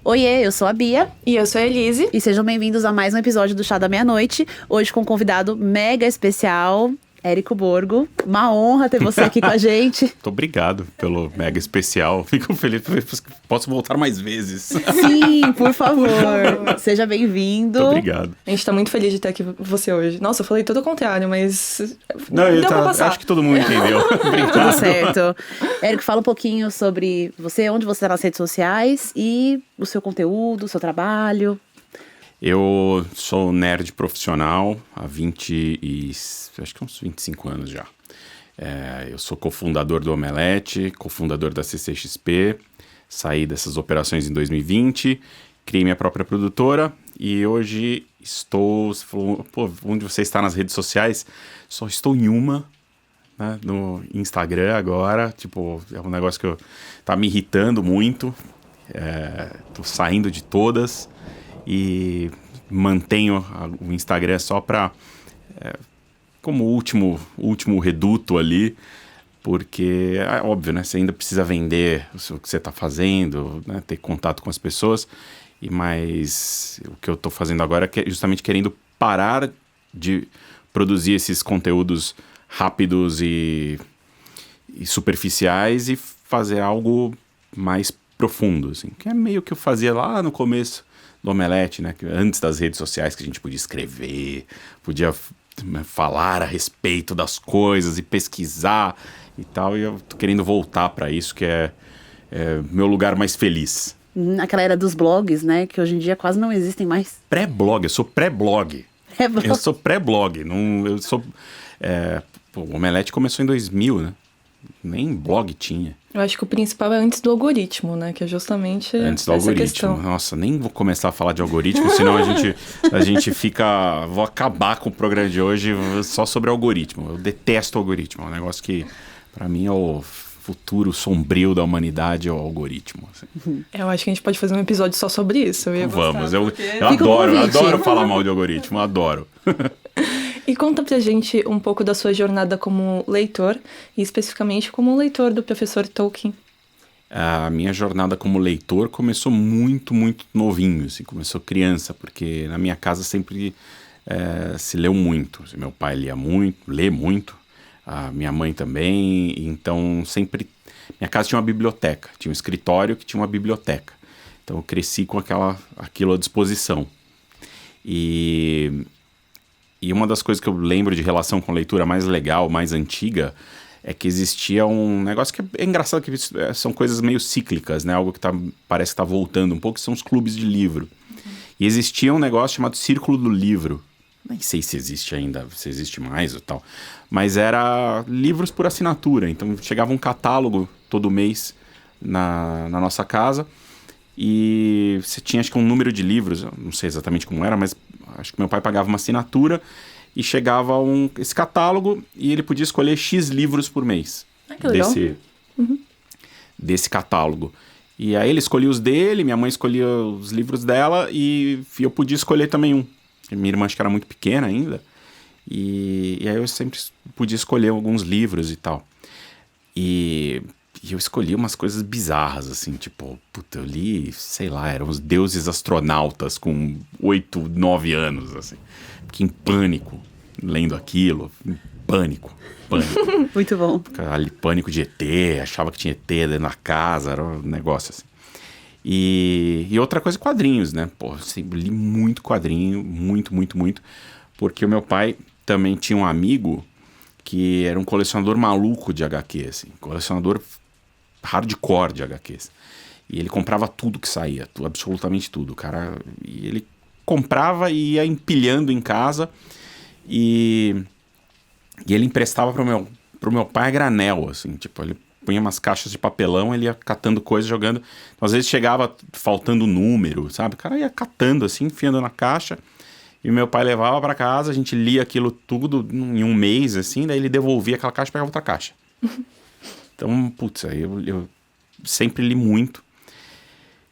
Oiê, eu sou a Bia. E eu sou a Elise. E sejam bem-vindos a mais um episódio do Chá da Meia-Noite. Hoje com um convidado mega especial, Érico Borgo. Uma honra ter você aqui com a gente. Muito obrigado pelo mega especial. Fico feliz, posso voltar mais vezes. Sim, por favor. Seja bem-vindo. Muito obrigado. A gente tá muito feliz de ter aqui você hoje. Nossa, eu falei todo o contrário, mas Não, deu pra passar. Acho que todo mundo entendeu. Obrigado. Tudo certo. Érico, fala um pouquinho sobre você, onde você está nas redes sociais e o seu conteúdo, o seu trabalho. Eu sou nerd profissional há acho que uns 25 anos já. Eu sou cofundador do Omelete, cofundador da CCXP, saí dessas operações em 2020, criei minha própria produtora e hoje estou... Você falou, pô, onde você está nas redes sociais? Só estou em uma, né, no Instagram agora, tipo, é um negócio que tá me irritando muito, tô saindo de todas e mantenho o Instagram só para como último reduto ali, porque é óbvio, né? Você ainda precisa vender o que você está fazendo, né, ter contato com as pessoas, mas o que eu estou fazendo agora é justamente querendo parar de produzir esses conteúdos rápidos e superficiais e fazer algo mais profundo, assim, que é meio que eu fazia lá no começo do Omelete, né, que antes das redes sociais, que a gente podia escrever, podia falar a respeito das coisas e pesquisar e tal, e eu tô querendo voltar para isso, que é meu lugar mais feliz. Aquela era dos blogs, né, que hoje em dia quase não existem mais. Pré-blog, eu sou pré-blog. Eu sou pré-blog, o Omelete começou em 2000, né? Nem blog tinha. Eu acho que o principal é antes do algoritmo, né? Que é justamente antes do essa algoritmo. Questão. Nossa, nem vou começar a falar de algoritmo, senão a gente fica... Vou acabar com o programa de hoje só sobre algoritmo. Eu detesto algoritmo. É um negócio que, pra mim, é o futuro sombrio da humanidade, é o algoritmo. Assim. Eu acho que a gente pode fazer um episódio só sobre isso. Vamos, eu adoro falar mal de algoritmo, adoro. E conta pra gente um pouco da sua jornada como leitor, e especificamente como leitor do professor Tolkien. A minha jornada como leitor começou muito, muito novinho, assim, começou criança, porque na minha casa sempre se leu muito. Meu pai lê muito, a minha mãe também, então sempre... Minha casa tinha uma biblioteca, tinha um escritório que tinha uma biblioteca. Então eu cresci com aquilo à disposição. E uma das coisas que eu lembro de relação com leitura mais legal, mais antiga, é que existia um negócio que é engraçado, que são coisas meio cíclicas, né? Algo que parece que está voltando um pouco, que são os clubes de livro. E existia um negócio chamado Círculo do Livro. Nem sei se existe ainda, se existe mais ou tal. Mas era livros por assinatura. Então chegava um catálogo todo mês na nossa casa. E você tinha, acho que, um número de livros, eu não sei exatamente como era, mas acho que meu pai pagava uma assinatura e chegava esse catálogo e ele podia escolher X livros por mês. Que legal. Desse catálogo. E aí ele escolhia os dele, minha mãe escolhia os livros dela e eu podia escolher também um. Minha irmã acho que era muito pequena ainda. E aí eu sempre podia escolher alguns livros e tal. E eu escolhi umas coisas bizarras, assim, tipo, puta, eu li, sei lá, eram os deuses astronautas com 8, 9 anos, assim. Fiquei em pânico, lendo aquilo, em pânico. Muito bom. Ali, pânico de ET, achava que tinha ET dentro da casa, era um negócio assim. E outra coisa, quadrinhos, né? Pô, eu sempre li muito quadrinho, muito, muito, muito, porque o meu pai também tinha um amigo que era um colecionador maluco de HQ, assim, colecionador hardcore de HQs. E ele comprava tudo que saía, absolutamente tudo, cara. E ele comprava e ia empilhando em casa e ele emprestava pro meu pai a granel, assim, tipo, ele punha umas caixas de papelão, ele ia catando coisas, jogando. Então, às vezes chegava faltando número, sabe? O cara ia catando, assim, enfiando na caixa. E meu pai levava pra casa, a gente lia aquilo tudo em um mês, assim, daí ele devolvia aquela caixa e pegava outra caixa. Então, putz, aí eu sempre li muito.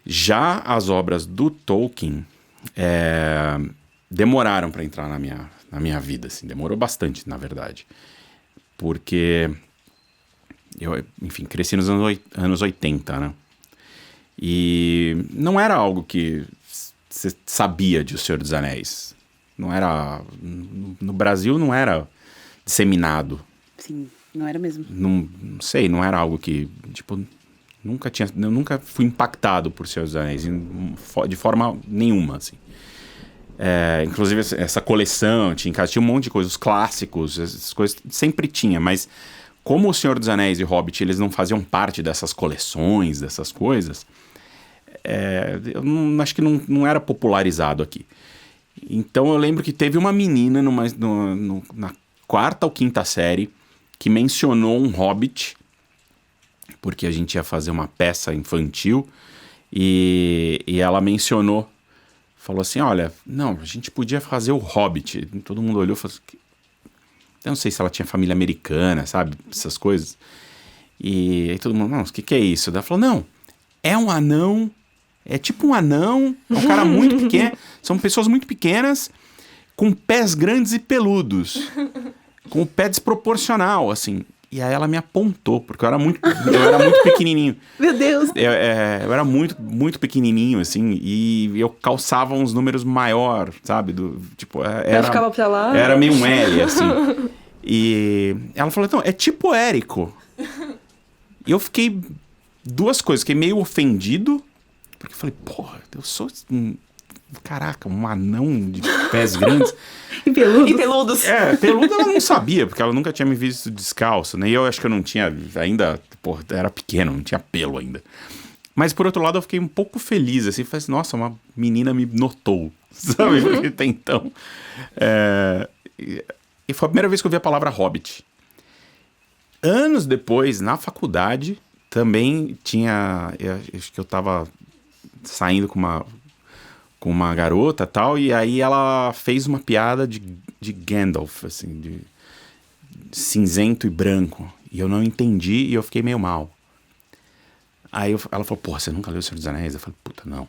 Já as obras do Tolkien, demoraram para entrar na minha vida, assim. Demorou bastante, na verdade. Porque eu, enfim, cresci nos anos 80, né? E não era algo que você sabia de O Senhor dos Anéis. Não era... No Brasil não era disseminado. Sim, não era mesmo. Não sei, não era algo que, tipo... Eu nunca fui impactado por Senhor dos Anéis, de forma nenhuma, assim. Inclusive, essa coleção, tinha um monte de coisas, os clássicos, essas coisas, sempre tinha, mas como O Senhor dos Anéis e Hobbit, eles não faziam parte dessas coleções, dessas coisas, eu acho que não era popularizado aqui. Então eu lembro que teve uma menina na 4ª ou 5ª série que mencionou um Hobbit, porque a gente ia fazer uma peça infantil, e ela mencionou, falou assim, olha, não, a gente podia fazer o Hobbit. E todo mundo olhou e falou assim, eu não sei se ela tinha família americana, sabe, essas coisas. E aí todo mundo, não, o que é isso? Ela falou, não, é um anão, é tipo um anão, é um cara muito pequeno, são pessoas muito pequenas, com pés grandes e peludos, com o pé desproporcional, assim. E aí ela me apontou, porque eu era muito pequenininho. Meu Deus! Eu era muito, muito pequenininho, assim, e eu calçava uns números maior, sabe? Ela ficava pra lá. Era meio um L, assim. E ela falou, então, é tipo Érico. E eu fiquei... Duas coisas, fiquei meio ofendido, porque eu falei, porra, eu sou... Caraca, um anão de pés grandes. E peludos. E peludos. Peludo ela não sabia, porque ela nunca tinha me visto descalço, né? E eu acho que eu não tinha ainda... Porra, era pequeno, não tinha pelo ainda. Mas, por outro lado, eu fiquei um pouco feliz, assim. Falei assim, nossa, uma menina me notou, sabe? Porque até então... E foi a primeira vez que eu vi a palavra Hobbit. Anos depois, na faculdade, também tinha... Acho que eu tava saindo com uma garota e tal, e aí ela fez uma piada de Gandalf, assim, de cinzento e branco, e eu não entendi e eu fiquei meio mal. Aí ela falou, porra, você nunca leu O Senhor dos Anéis? Eu falei, puta, não.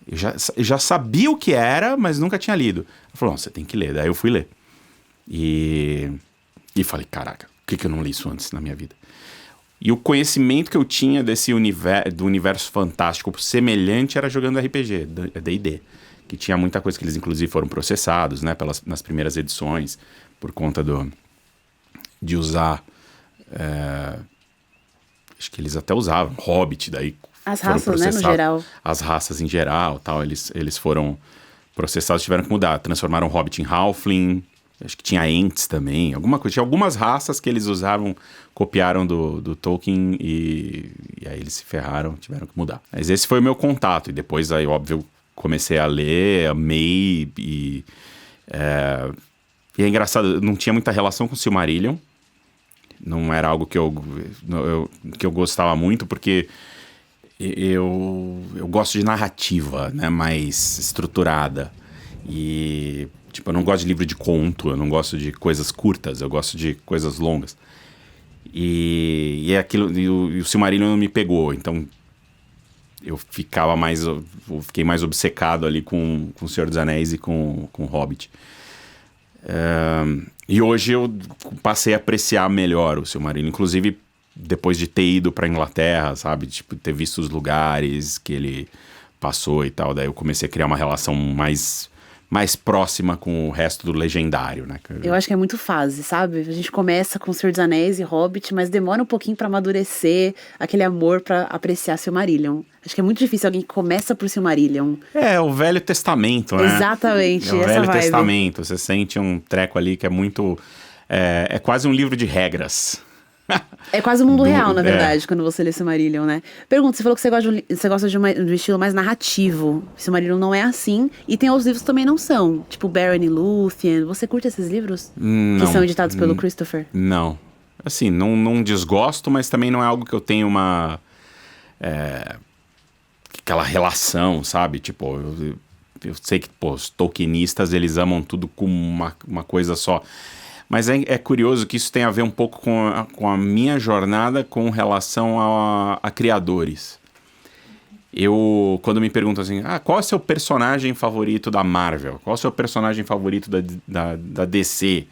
Eu já sabia o que era, mas nunca tinha lido. Ela falou, não, você tem que ler. Daí eu fui ler. E falei, caraca, por que eu não li isso antes na minha vida? E o conhecimento que eu tinha do universo fantástico semelhante era jogando RPG, D&D. Que tinha muita coisa que eles, inclusive, foram processados, né? Nas primeiras edições, por conta de usar... acho que eles até usavam Hobbit, daí As foram raças, né, no geral. As raças em geral, tal, eles foram processados, tiveram que mudar. Transformaram o Hobbit em Halfling... Acho que tinha Ents também, alguma coisa. Tinha algumas raças que eles usavam, copiaram do Tolkien e aí eles se ferraram, tiveram que mudar. Mas esse foi o meu contato. E depois, aí, óbvio, comecei a ler, amei. E é engraçado, não tinha muita relação com Silmarillion. Não era algo que eu gostava muito, porque eu gosto de narrativa, né, mais estruturada. E... Tipo, eu não gosto de livro de conto, eu não gosto de coisas curtas, eu gosto de coisas longas. E o Silmarillion não me pegou, então eu fiquei mais obcecado ali com O Senhor dos Anéis e com Hobbit. E hoje eu passei a apreciar melhor o Silmarillion, inclusive depois de ter ido pra Inglaterra, sabe? Tipo, ter visto os lugares que ele passou e tal, daí eu comecei a criar uma relação mais próxima com o resto do legendário, né? Eu acho que é muito fase, sabe? A gente começa com Senhor dos Anéis e Hobbit, mas demora um pouquinho pra amadurecer aquele amor pra apreciar Silmarillion. Acho que é muito difícil alguém que começa por Silmarillion. O Velho Testamento, né? Exatamente, o essa Velho vibe. Testamento, você sente um treco ali que é muito... É quase um livro de regras. É quase o mundo real, na verdade, quando você lê Silmarillion, né? Pergunta, você falou que você gosta de um estilo mais narrativo. Silmarillion não é assim. E tem outros livros que também não são. Tipo Beren e Lúthien. Você curte esses livros? Não. Que são editados pelo Christopher? Não. Assim, não desgosto, mas também não é algo que eu tenho uma... aquela relação, sabe? Tipo, eu sei que, os tolkienistas, eles amam tudo com uma coisa só. Mas é curioso que isso tem a ver um pouco com a minha jornada com relação a criadores. Quando me perguntam assim, qual é o seu personagem favorito da Marvel? Qual é o seu personagem favorito da DC?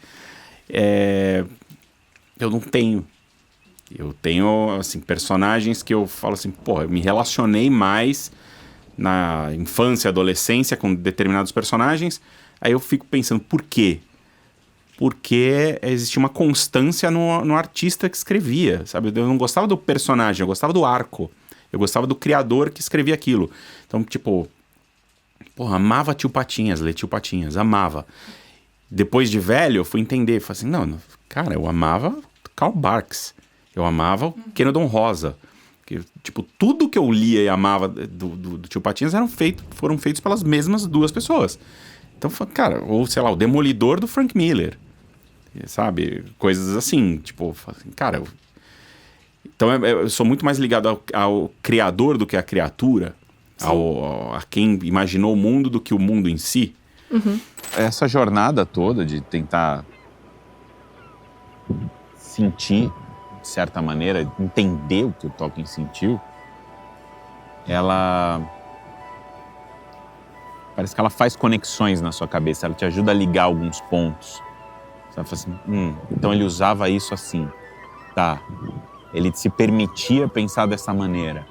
Eu não tenho. Eu tenho, assim, personagens que eu falo assim, eu me relacionei mais na infância, adolescência com determinados personagens. Aí eu fico pensando, por quê? Porque existia uma constância no artista que escrevia, sabe? Eu não gostava do personagem, eu gostava do arco. Eu gostava do criador que escrevia aquilo. Então, tipo, amava Tio Patinhas, ler Tio Patinhas, amava. Depois de velho, eu fui entender, falei assim, não, cara, eu amava Karl Barks, eu amava o Kennedy Rosa. Que, tipo, tudo que eu lia e amava do Tio Patinhas foram feitos pelas mesmas duas pessoas. Então, cara, ou sei lá, o Demolidor do Frank Miller, sabe? Coisas assim, tipo, cara... Então eu sou muito mais ligado ao criador do que à criatura, a quem imaginou o mundo do que o mundo em si. Uhum. Essa jornada toda de tentar sentir, de certa maneira, entender o que o Tolkien sentiu, parece que ela faz conexões na sua cabeça, ela te ajuda a ligar alguns pontos. Você fala assim, então ele usava isso assim, tá... Ele se permitia pensar dessa maneira.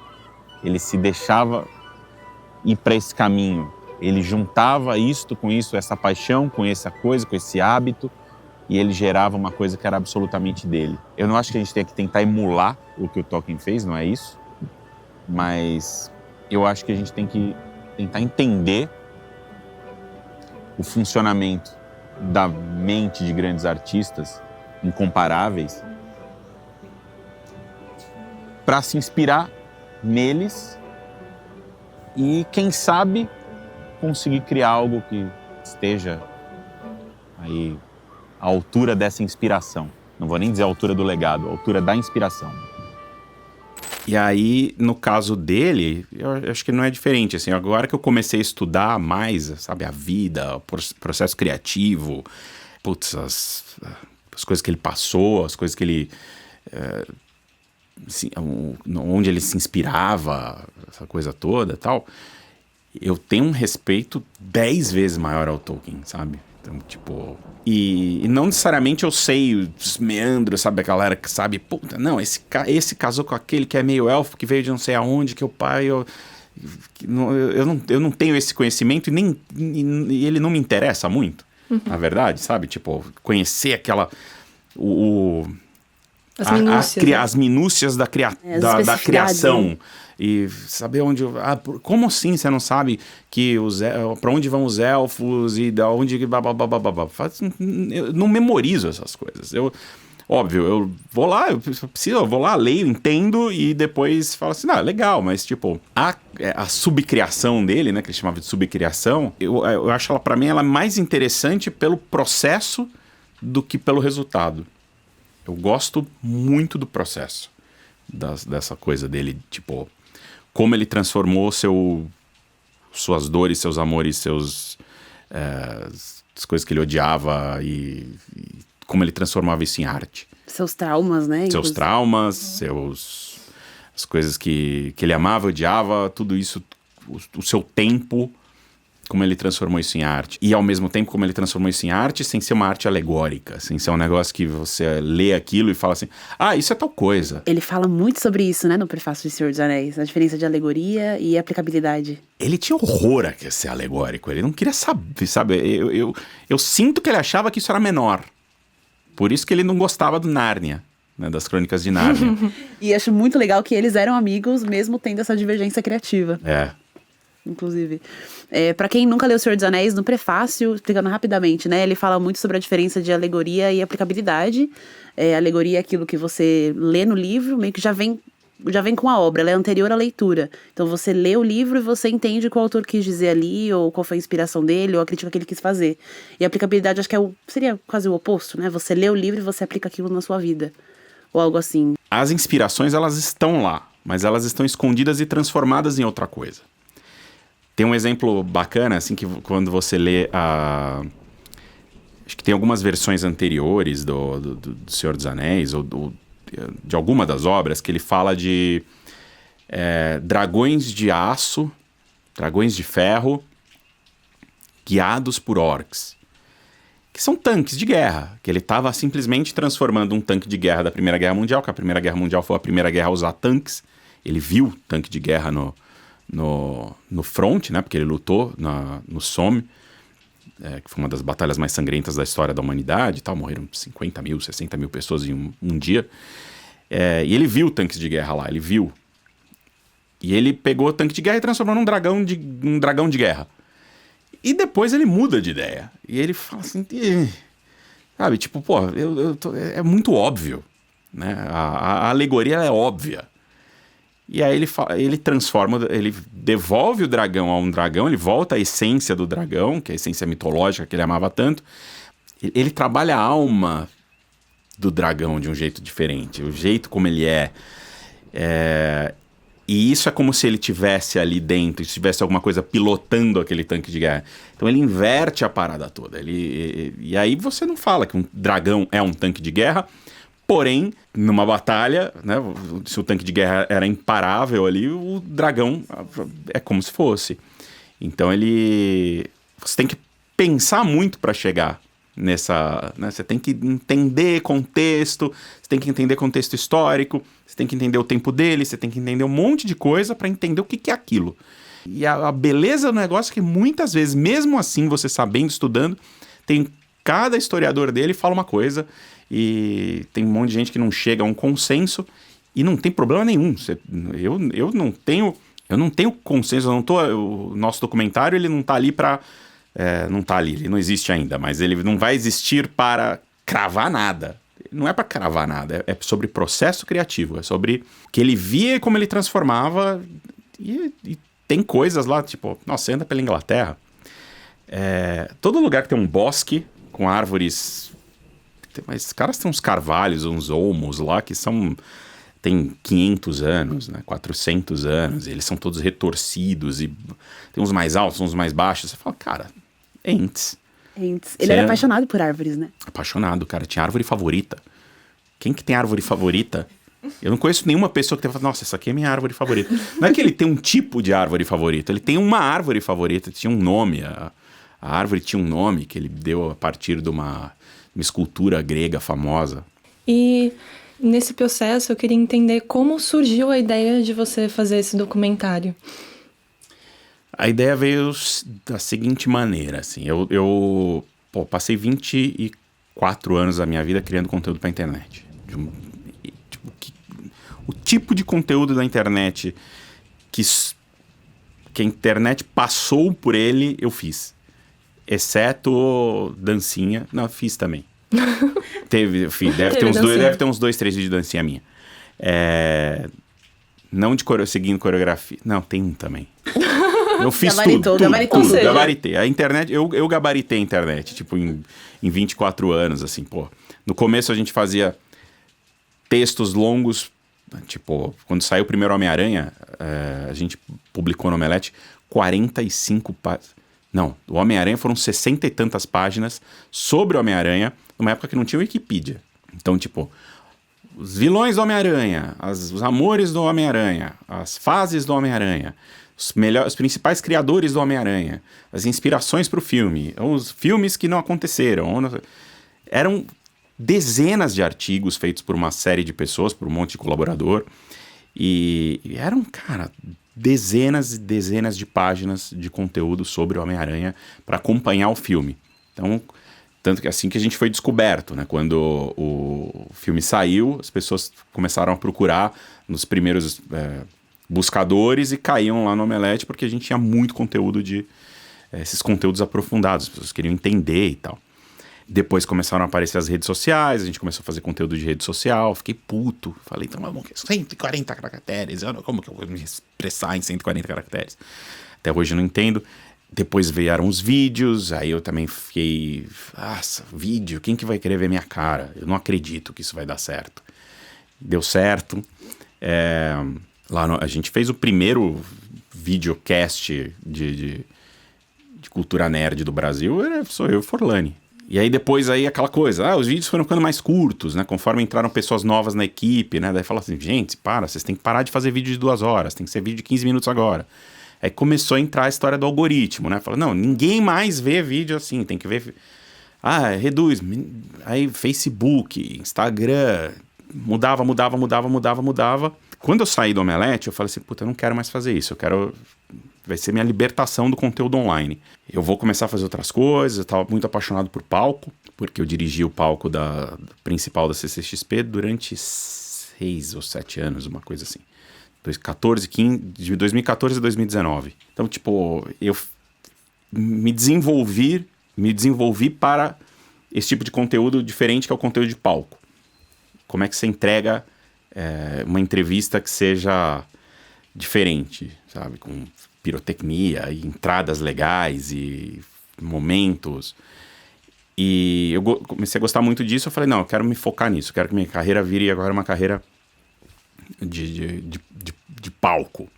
Ele se deixava ir para esse caminho. Ele juntava isto com isso, essa paixão, com essa coisa, com esse hábito, e ele gerava uma coisa que era absolutamente dele. Eu não acho que a gente tenha que tentar emular o que o Tolkien fez, não é isso? Mas eu acho que a gente tem que tentar entender o funcionamento da mente de grandes artistas incomparáveis, para se inspirar neles e, quem sabe, conseguir criar algo que esteja aí à altura dessa inspiração. Não vou nem dizer a altura do legado, a altura da inspiração. E aí, no caso dele, eu acho que não é diferente. Assim, agora que eu comecei a estudar mais, sabe, a vida, o processo criativo, as coisas que ele passou, as coisas que ele... onde ele se inspirava, essa coisa toda e tal, eu tenho um respeito 10 vezes maior ao Tolkien, sabe? Então, tipo... E não necessariamente eu sei os meandros, sabe? A galera que sabe, não, esse casou com aquele que é meio elfo, que veio de não sei aonde, que o pai... Eu não tenho esse conhecimento e ele não me interessa muito, na verdade, sabe? Tipo, conhecer aquela... As minúcias da criação. E saber onde... como assim você não sabe que para onde vão os elfos e da onde... Eu não memorizo essas coisas. Óbvio, eu vou lá, leio, entendo e depois falo assim, legal, mas tipo, a subcriação dele, né, que ele chamava de subcriação, eu acho ela, pra mim, ela é mais interessante pelo processo do que pelo resultado. Eu gosto muito do processo dessa coisa dele, tipo, como ele transformou suas dores, seus amores, as coisas que ele odiava e como ele transformava isso em arte. Seus traumas, né? Seus traumas, as coisas que ele amava, odiava, tudo isso, o seu tempo, como ele transformou isso em arte. E ao mesmo tempo como ele transformou isso em arte sem ser uma arte alegórica, sem ser um negócio que você lê aquilo e fala assim, isso é tal coisa. Ele fala muito sobre isso, né, no prefácio de Senhor dos Anéis, a diferença de alegoria e aplicabilidade. Ele tinha horror a ser alegórico, ele não queria saber, sabe? Eu sinto que ele achava que isso era menor. Por isso que ele não gostava do Nárnia, né, das Crônicas de Nárnia. E acho muito legal que eles eram amigos, mesmo tendo essa divergência criativa. Inclusive. Pra quem nunca leu O Senhor dos Anéis, no prefácio, explicando rapidamente, né, ele fala muito sobre a diferença de alegoria e aplicabilidade. Alegoria é aquilo que você lê no livro, meio que já vem com a obra, ela é anterior à leitura. Então você lê o livro e você entende o que o autor quis dizer ali, ou qual foi a inspiração dele, ou a crítica que ele quis fazer. E a aplicabilidade acho que seria quase o oposto, né? Você lê o livro e você aplica aquilo na sua vida. Ou algo assim. As inspirações, elas estão lá, mas elas estão escondidas e transformadas em outra coisa. Tem um exemplo bacana, assim, que quando você lê acho que tem algumas versões anteriores do Senhor dos Anéis, ou de alguma das obras, que ele fala de dragões de aço, dragões de ferro, guiados por orcs. Que são tanques de guerra, que ele estava simplesmente transformando um tanque de guerra da Primeira Guerra Mundial, que a Primeira Guerra Mundial foi a primeira guerra a usar tanques. Ele viu tanque de guerra no front, né, porque ele lutou no Somme, que foi uma das batalhas mais sangrentas da história da humanidade e tal, morreram 50 mil, 60 mil pessoas em um dia. E ele viu tanques de guerra lá, ele viu. E ele pegou o tanque de guerra e transformou num dragão de guerra. E depois ele muda de ideia. E ele fala assim, sabe, tipo, pô, é muito óbvio, né? A alegoria é óbvia. E aí ele transforma, ele devolve o dragão a um dragão, ele volta à essência do dragão, que é a essência mitológica que ele amava tanto. Ele trabalha a alma do dragão de um jeito diferente, o jeito como ele é. E isso é como se ele tivesse ali dentro, se tivesse alguma coisa pilotando aquele tanque de guerra. Então ele inverte a parada toda. E aí você não fala que um dragão é um tanque de guerra, porém, numa batalha, né, se o tanque de guerra era imparável ali, o dragão é como se fosse. Então você tem que pensar muito para chegar nessa, né, você tem que entender contexto, você tem que entender contexto histórico, você tem que entender o tempo dele, você tem que entender um monte de coisa para entender o que é aquilo. E a beleza do negócio é que muitas vezes, mesmo assim, você sabendo, estudando, cada historiador dele fala uma coisa e tem um monte de gente que não chega a um consenso e não tem problema nenhum. Eu não tenho consenso, o nosso documentário ele não tá ali para não tá ali, ele não existe ainda, mas ele não vai existir para cravar nada. Não é para cravar nada, é sobre processo criativo, é sobre o que ele via e como ele transformava. E tem coisas lá, tipo, nossa, você anda pela Inglaterra, todo lugar que tem um bosque com árvores, mas os caras têm uns carvalhos, uns olmos lá que tem 500 anos, né, 400 anos, e eles são todos retorcidos e tem uns mais altos, uns mais baixos. Você fala, cara, entes. Ele era apaixonado por árvores, né? Apaixonado, cara. Tinha árvore favorita. Quem que tem árvore favorita? Eu não conheço nenhuma pessoa que tenha falado, nossa, essa aqui é minha árvore favorita. Não é que ele tem um tipo de árvore favorita, ele tem uma árvore favorita, tinha um nome. A árvore tinha um nome que ele deu a partir de uma escultura grega famosa. E nesse processo eu queria entender como surgiu a ideia de você fazer esse documentário. A ideia veio da seguinte maneira, assim, eu passei 24 anos da minha vida criando conteúdo para a internet. O tipo de conteúdo da internet que a internet passou por ele, eu fiz. Exceto dancinha. Não, fiz também. Deve ter uns 2, 3 vídeos de dancinha minha. Não de seguindo coreografia. Não, tem um também. Eu fiz tudo. Gabaritei. A internet, eu gabaritei a internet, tipo, em 24 anos, assim, pô. No começo a gente fazia textos longos, tipo, quando saiu o primeiro Homem-Aranha, a gente publicou no Omelete 45 páginas. Não, o Homem-Aranha foram 60 e tantas páginas sobre o Homem-Aranha, numa época que não tinha Wikipedia. Então, tipo, os vilões do Homem-Aranha, os amores do Homem-Aranha, as fases do Homem-Aranha, os principais criadores do Homem-Aranha, as inspirações para o filme, os filmes que não aconteceram. Eram dezenas de artigos feitos por uma série de pessoas, por um monte de colaborador, e eram, cara, dezenas e dezenas de páginas de conteúdo sobre o Homem-Aranha para acompanhar o filme. Então, tanto que assim que a gente foi descoberto, né? Quando o filme saiu, as pessoas começaram a procurar nos primeiros buscadores e caíam lá no Omelete porque a gente tinha muito conteúdo esses conteúdos aprofundados, as pessoas queriam entender e tal. Depois começaram a aparecer as redes sociais, a gente começou a fazer conteúdo de rede social, fiquei puto. Falei, então, mas 140 caracteres, como que eu vou me expressar em 140 caracteres? Até hoje eu não entendo. Depois vieram os vídeos, aí eu também fiquei, nossa, vídeo, quem que vai querer ver minha cara? Eu não acredito que isso vai dar certo. Deu certo. A gente fez o primeiro videocast de cultura nerd do Brasil, sou eu e Forlani. E aí depois aí aquela coisa, os vídeos foram ficando mais curtos, né? Conforme entraram pessoas novas na equipe, né? Daí fala assim, gente, vocês têm que parar de fazer vídeo de 2 horas, tem que ser vídeo de 15 minutos agora. Aí começou a entrar a história do algoritmo, né? Fala, não, ninguém mais vê vídeo assim, tem que ver... reduz. Aí Facebook, Instagram, mudava. Quando eu saí do Omelete, eu falei assim, puta, eu não quero mais fazer isso, vai ser minha libertação do conteúdo online. Eu vou começar a fazer outras coisas, eu estava muito apaixonado por palco, porque eu dirigi o palco principal da CCXP durante 6 ou 7 anos, uma coisa assim. De 2014 a 2019. Então, tipo, eu me desenvolvi para esse tipo de conteúdo diferente, que é o conteúdo de palco. Como é que você entrega uma entrevista que seja diferente, sabe? Com pirotecnia e entradas legais e momentos. E eu comecei a gostar muito disso. Eu falei, não, eu quero me focar nisso. Eu quero que minha carreira vire agora uma carreira de palco.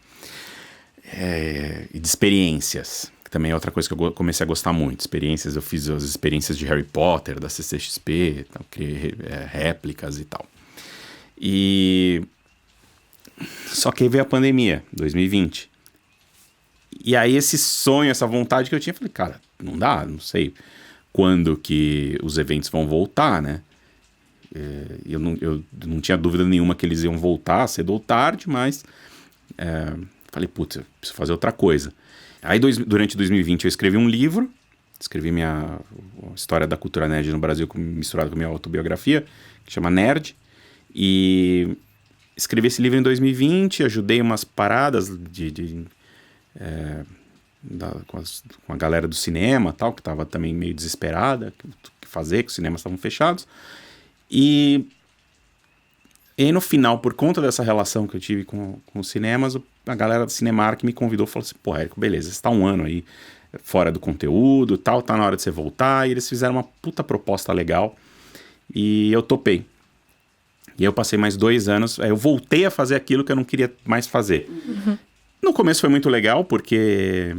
E de experiências. Que também é outra coisa que eu comecei a gostar muito. Experiências, eu fiz as experiências de Harry Potter, da CCXP, então, criei réplicas e tal. Só que aí veio a pandemia, 2020. E aí esse sonho, essa vontade que eu tinha, eu falei, cara, não dá, não sei quando que os eventos vão voltar, né? Eu não tinha dúvida nenhuma que eles iam voltar cedo ou tarde, mas falei, putz, eu preciso fazer outra coisa. Aí durante 2020 eu escrevi um livro, escrevi minha história da cultura nerd no Brasil misturado com a minha autobiografia, que chama Nerd, e escrevi esse livro em 2020, ajudei umas paradas com a galera do cinema, tal, que estava também meio desesperada, que fazer, que os cinemas estavam fechados. E aí no final, por conta dessa relação que eu tive com os cinemas, a galera do Cinemark me convidou e falou assim, pô, Érico, beleza, você tá 1 ano aí fora do conteúdo, tal, tá na hora de você voltar. E eles fizeram uma puta proposta legal e eu topei. E eu passei mais 2 anos, aí eu voltei a fazer aquilo que eu não queria mais fazer. Uhum. No começo foi muito legal, porque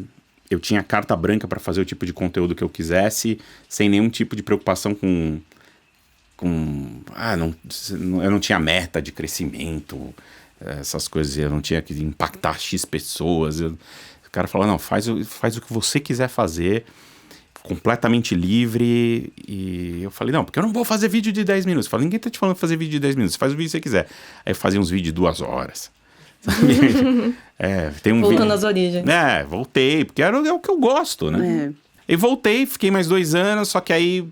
eu tinha carta branca para fazer o tipo de conteúdo que eu quisesse, sem nenhum tipo de preocupação eu não tinha meta de crescimento, essas coisas, eu não tinha que impactar X pessoas. O cara falou, não, faz o que você quiser fazer, completamente livre. E eu falei, não, porque eu não vou fazer vídeo de 10 minutos. Eu falei, ninguém tá te falando de fazer vídeo de 10 minutos, faz o vídeo que você quiser. Aí eu fazia uns vídeos de 2 horas. Voltando às origens. Voltei, porque é o que eu gosto, né? E voltei, fiquei mais 2 anos, só que aí,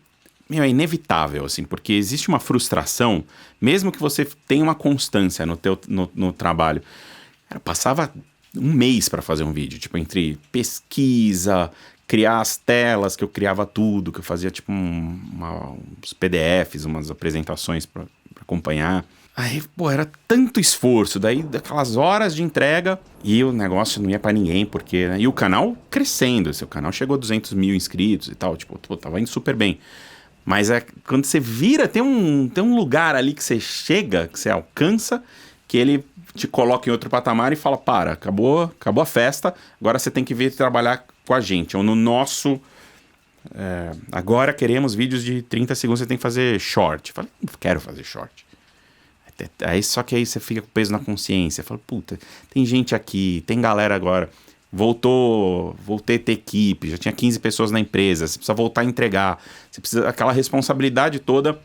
é inevitável, assim, porque existe uma frustração, mesmo que você tenha uma constância no trabalho. Cara, passava 1 mês para fazer um vídeo, tipo, entre pesquisa, criar as telas, que eu criava tudo, que eu fazia, tipo, uns PDFs, umas apresentações para acompanhar. Aí, pô, era tanto esforço, daí daquelas horas de entrega, e o negócio não ia pra ninguém, porque... Né? E o canal crescendo, o canal chegou a 200 mil inscritos e tal, tipo, tava indo super bem. Mas quando você vira, tem um lugar ali que você chega, que você alcança, que ele te coloca em outro patamar e fala, acabou a festa, agora você tem que vir trabalhar com a gente, ou no nosso... agora queremos vídeos de 30 segundos, você tem que fazer short. Eu falei, não quero fazer short. Só que aí você fica com peso na consciência. Fala, puta, tem gente aqui, tem galera agora. Voltei a ter equipe, já tinha 15 pessoas na empresa. Você precisa voltar a entregar. Você precisa, aquela responsabilidade toda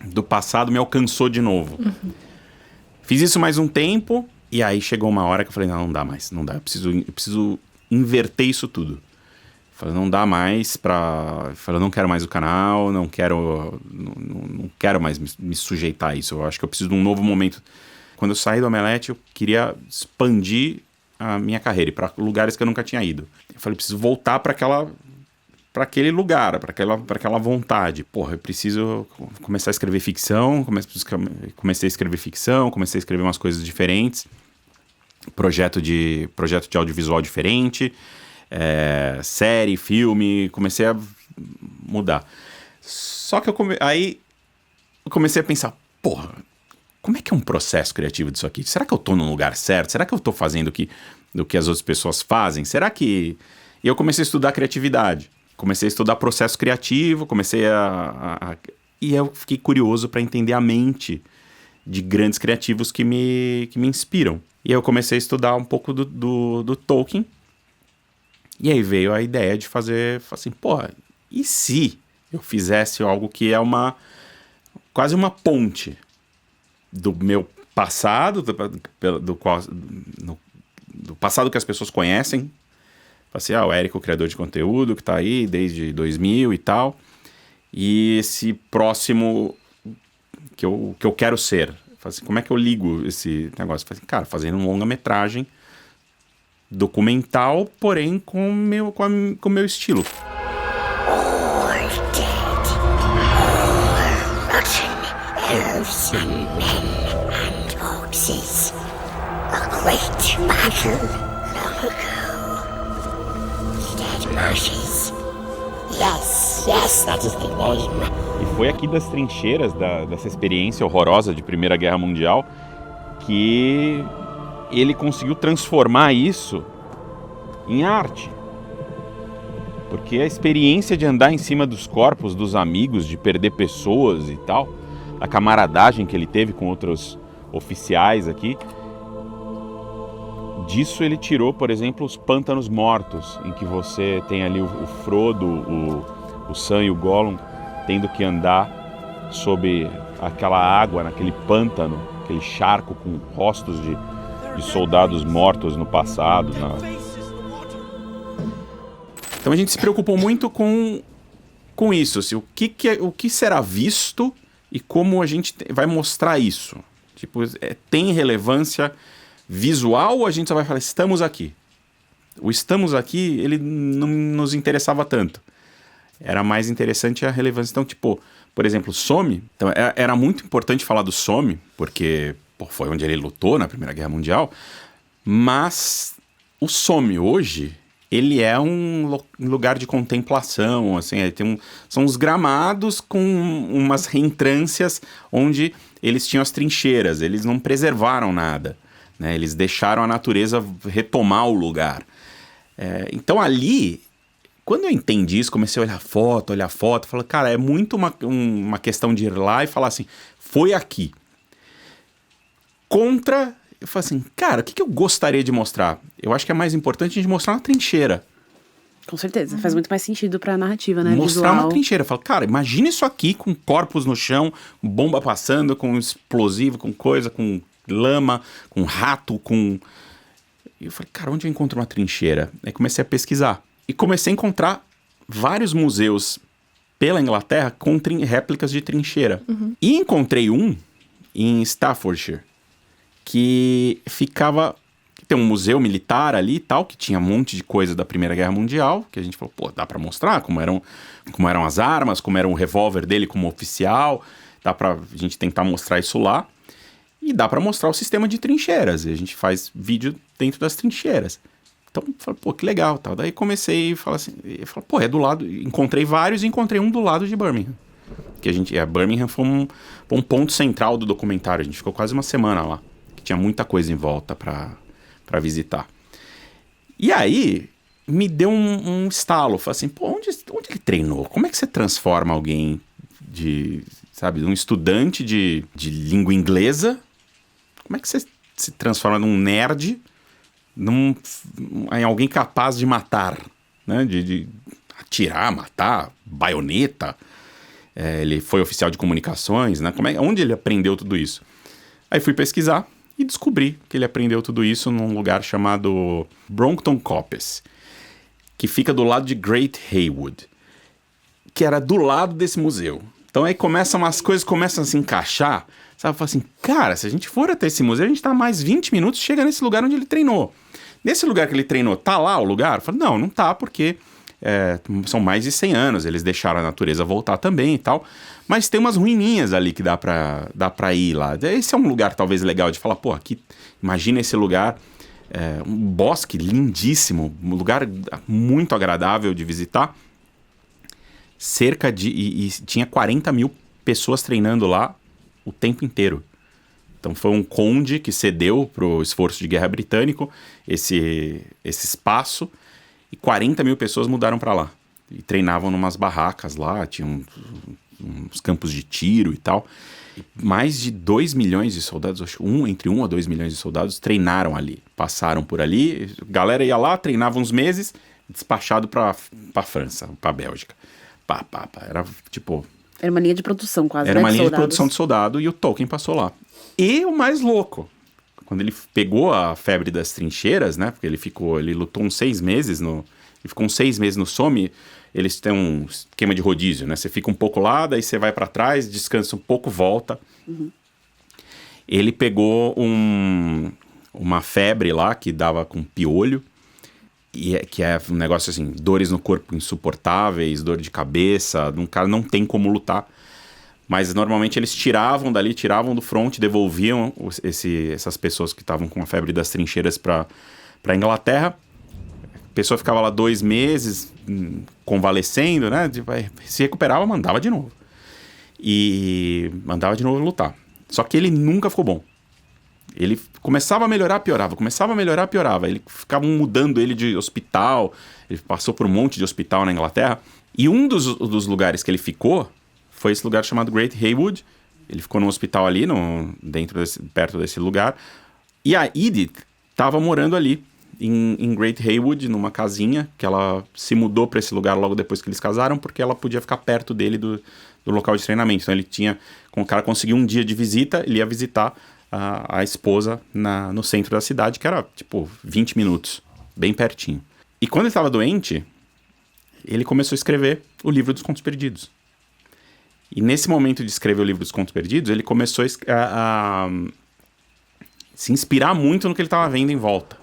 do passado me alcançou de novo. Uhum. Fiz isso mais um tempo, e aí chegou uma hora que eu falei, não dá mais, não dá. Eu preciso inverter isso tudo. Falei, não dá mais pra... Falei, não quero mais o canal, não quero mais me sujeitar a isso. Eu acho que eu preciso de um novo momento. Quando eu saí do Omelete, eu queria expandir a minha carreira para lugares que eu nunca tinha ido. Eu falei, preciso voltar para aquele lugar, para aquela vontade. Porra, eu preciso começar a escrever ficção, comecei a escrever ficção, comecei a escrever umas coisas diferentes. Projeto de audiovisual diferente. Série, filme, comecei a mudar. Só que aí eu comecei a pensar, porra, como é que é um processo criativo disso aqui? Será que eu tô no lugar certo? Será que eu tô fazendo do que as outras pessoas fazem? Será que... E eu comecei a estudar criatividade. comecei a estudar processo criativo, e eu fiquei curioso para entender a mente de grandes criativos que me inspiram. E aí eu comecei a estudar um pouco do Tolkien, e aí veio a ideia de fazer assim, e se eu fizesse algo que é quase uma ponte do meu passado, do passado que as pessoas conhecem, assim, o Érico, o criador de conteúdo, que tá aí desde 2000 e tal, e esse próximo que eu quero ser. Assim, como é que eu ligo esse negócio? Assim, cara, fazendo um longa-metragem documental, porém com o meu estilo. Elves and men and horses. A great battle long ago. Dead marshes. Yes, that is the name. E foi aqui das trincheiras, dessa experiência horrorosa de Primeira Guerra Mundial, que ele conseguiu transformar isso em arte. Porque a experiência de andar em cima dos corpos dos amigos, de perder pessoas e tal, a camaradagem que ele teve com outros oficiais aqui, disso ele tirou, por exemplo, os Pântanos Mortos, em que você tem ali o Frodo, o Sam e o Gollum tendo que andar sob aquela água, naquele pântano, aquele charco com rostos de soldados mortos no passado. Então a gente se preocupou muito com isso, assim, o que será visto e como a gente vai mostrar isso. Tipo, tem relevância visual ou a gente só vai falar, estamos aqui? O estamos aqui, ele não nos interessava tanto. Era mais interessante a relevância. Então, tipo, por exemplo, Somme. Então, era muito importante falar do Somme, porque foi onde ele lutou na Primeira Guerra Mundial. Mas o Somme hoje, ele é um lugar de contemplação, assim, são os gramados com umas reentrâncias onde eles tinham as trincheiras, eles não preservaram nada, né? Eles deixaram a natureza retomar o lugar. Então ali, quando eu entendi isso, comecei a olhar foto, falei, cara, é muito uma questão de ir lá e falar assim, foi aqui. Eu falei assim, cara, o que eu gostaria de mostrar? Eu acho que é mais importante a gente mostrar uma trincheira. Com certeza, faz muito mais sentido pra narrativa, né? Mostrar visual. uma trincheira. Fala, cara, imagina isso aqui com corpos no chão, bomba passando, com explosivo, com coisa, com lama, com rato, com... E eu falei, cara, onde eu encontro uma trincheira? Aí comecei a pesquisar. E comecei a encontrar vários museus pela Inglaterra com réplicas de trincheira. Uhum. E encontrei um em Staffordshire, que ficava... Tem um museu militar ali e tal, que tinha um monte de coisa da Primeira Guerra Mundial, que a gente falou, pô, dá pra mostrar como eram as armas, como era o revólver dele como oficial, dá pra gente tentar mostrar isso lá. E dá pra mostrar o sistema de trincheiras, e a gente faz vídeo dentro das trincheiras. Então, eu falei, pô, que legal, tal. Daí comecei a falar assim, pô, é do lado, encontrei vários e encontrei um do lado de Birmingham. Que Birmingham foi um ponto central do documentário, a gente ficou quase uma semana lá, que tinha muita coisa em volta pra visitar. E aí, me deu um estalo. Falei assim, pô, onde ele treinou? Como é que você transforma alguém um estudante de língua inglesa? Como é que você se transforma num nerd em alguém capaz de matar, né? De atirar, matar, baioneta. Ele foi oficial de comunicações, né? Onde ele aprendeu tudo isso? Aí fui pesquisar e descobri que ele aprendeu tudo isso num lugar chamado Brompton Coppice, que fica do lado de Great Haywood, que era do lado desse museu. Então aí as coisas começam a se encaixar, sabe? Fala assim, cara, se a gente for até esse museu, a gente tá mais 20 minutos, chega nesse lugar onde ele treinou. Nesse lugar que ele treinou, tá lá o lugar? Eu falei, não tá, porque são mais de 100 anos, eles deixaram a natureza voltar também e tal. Mas tem umas ruininhas ali que dá pra ir lá. Esse é um lugar talvez legal de falar, pô, aqui, imagina esse lugar, um bosque lindíssimo, um lugar muito agradável de visitar. E tinha 40 mil pessoas treinando lá o tempo inteiro. Então foi um conde que cedeu pro esforço de guerra britânico esse espaço, e 40 mil pessoas mudaram para lá. E treinavam numas barracas lá, tinham uns campos de tiro e tal. E mais de 2 milhões de soldados, acho que entre 1 a 2 milhões de soldados treinaram ali. Passaram por ali, a galera ia lá, treinava uns meses, despachado pra França, pra Bélgica. Era tipo... Era uma linha de produção quase, Era né, uma linha de soldados. produção de soldado e o Tolkien passou lá. E o mais louco, quando ele pegou a febre das trincheiras, né? Porque ele lutou uns 6 meses ele ficou uns 6 meses no Somme. Eles têm um esquema de rodízio, né? Você fica um pouco lá, daí você vai pra trás, descansa um pouco, volta. Uhum. Ele pegou uma febre lá que dava com piolho. Que é um negócio assim, dores no corpo insuportáveis, dor de cabeça, um cara não tem como lutar. Mas normalmente eles tiravam do front, devolviam essas pessoas que estavam com a febre das trincheiras pra Inglaterra. A pessoa ficava lá 2 meses, convalescendo, né? Se recuperava, mandava de novo. E mandava de novo lutar. Só que ele nunca ficou bom. Ele começava a melhorar, piorava. Começava a melhorar, piorava. Ele ficavam mudando ele de hospital. Ele passou por um monte de hospital na Inglaterra. E um dos lugares que ele ficou foi esse lugar chamado Great Haywood. Ele ficou num hospital ali, perto desse lugar. E a Edith estava morando ali, em Great Haywood, numa casinha, que ela se mudou para esse lugar logo depois que eles casaram, porque ela podia ficar perto dele do local de treinamento. Então ele tinha... O cara conseguiu um dia de visita, ele ia visitar a esposa no centro da cidade, que era, tipo, 20 minutos, bem pertinho. E quando ele estava doente, ele começou a escrever o livro dos Contos Perdidos. E nesse momento de escrever o livro dos Contos Perdidos, ele começou a se inspirar muito no que ele estava vendo em volta.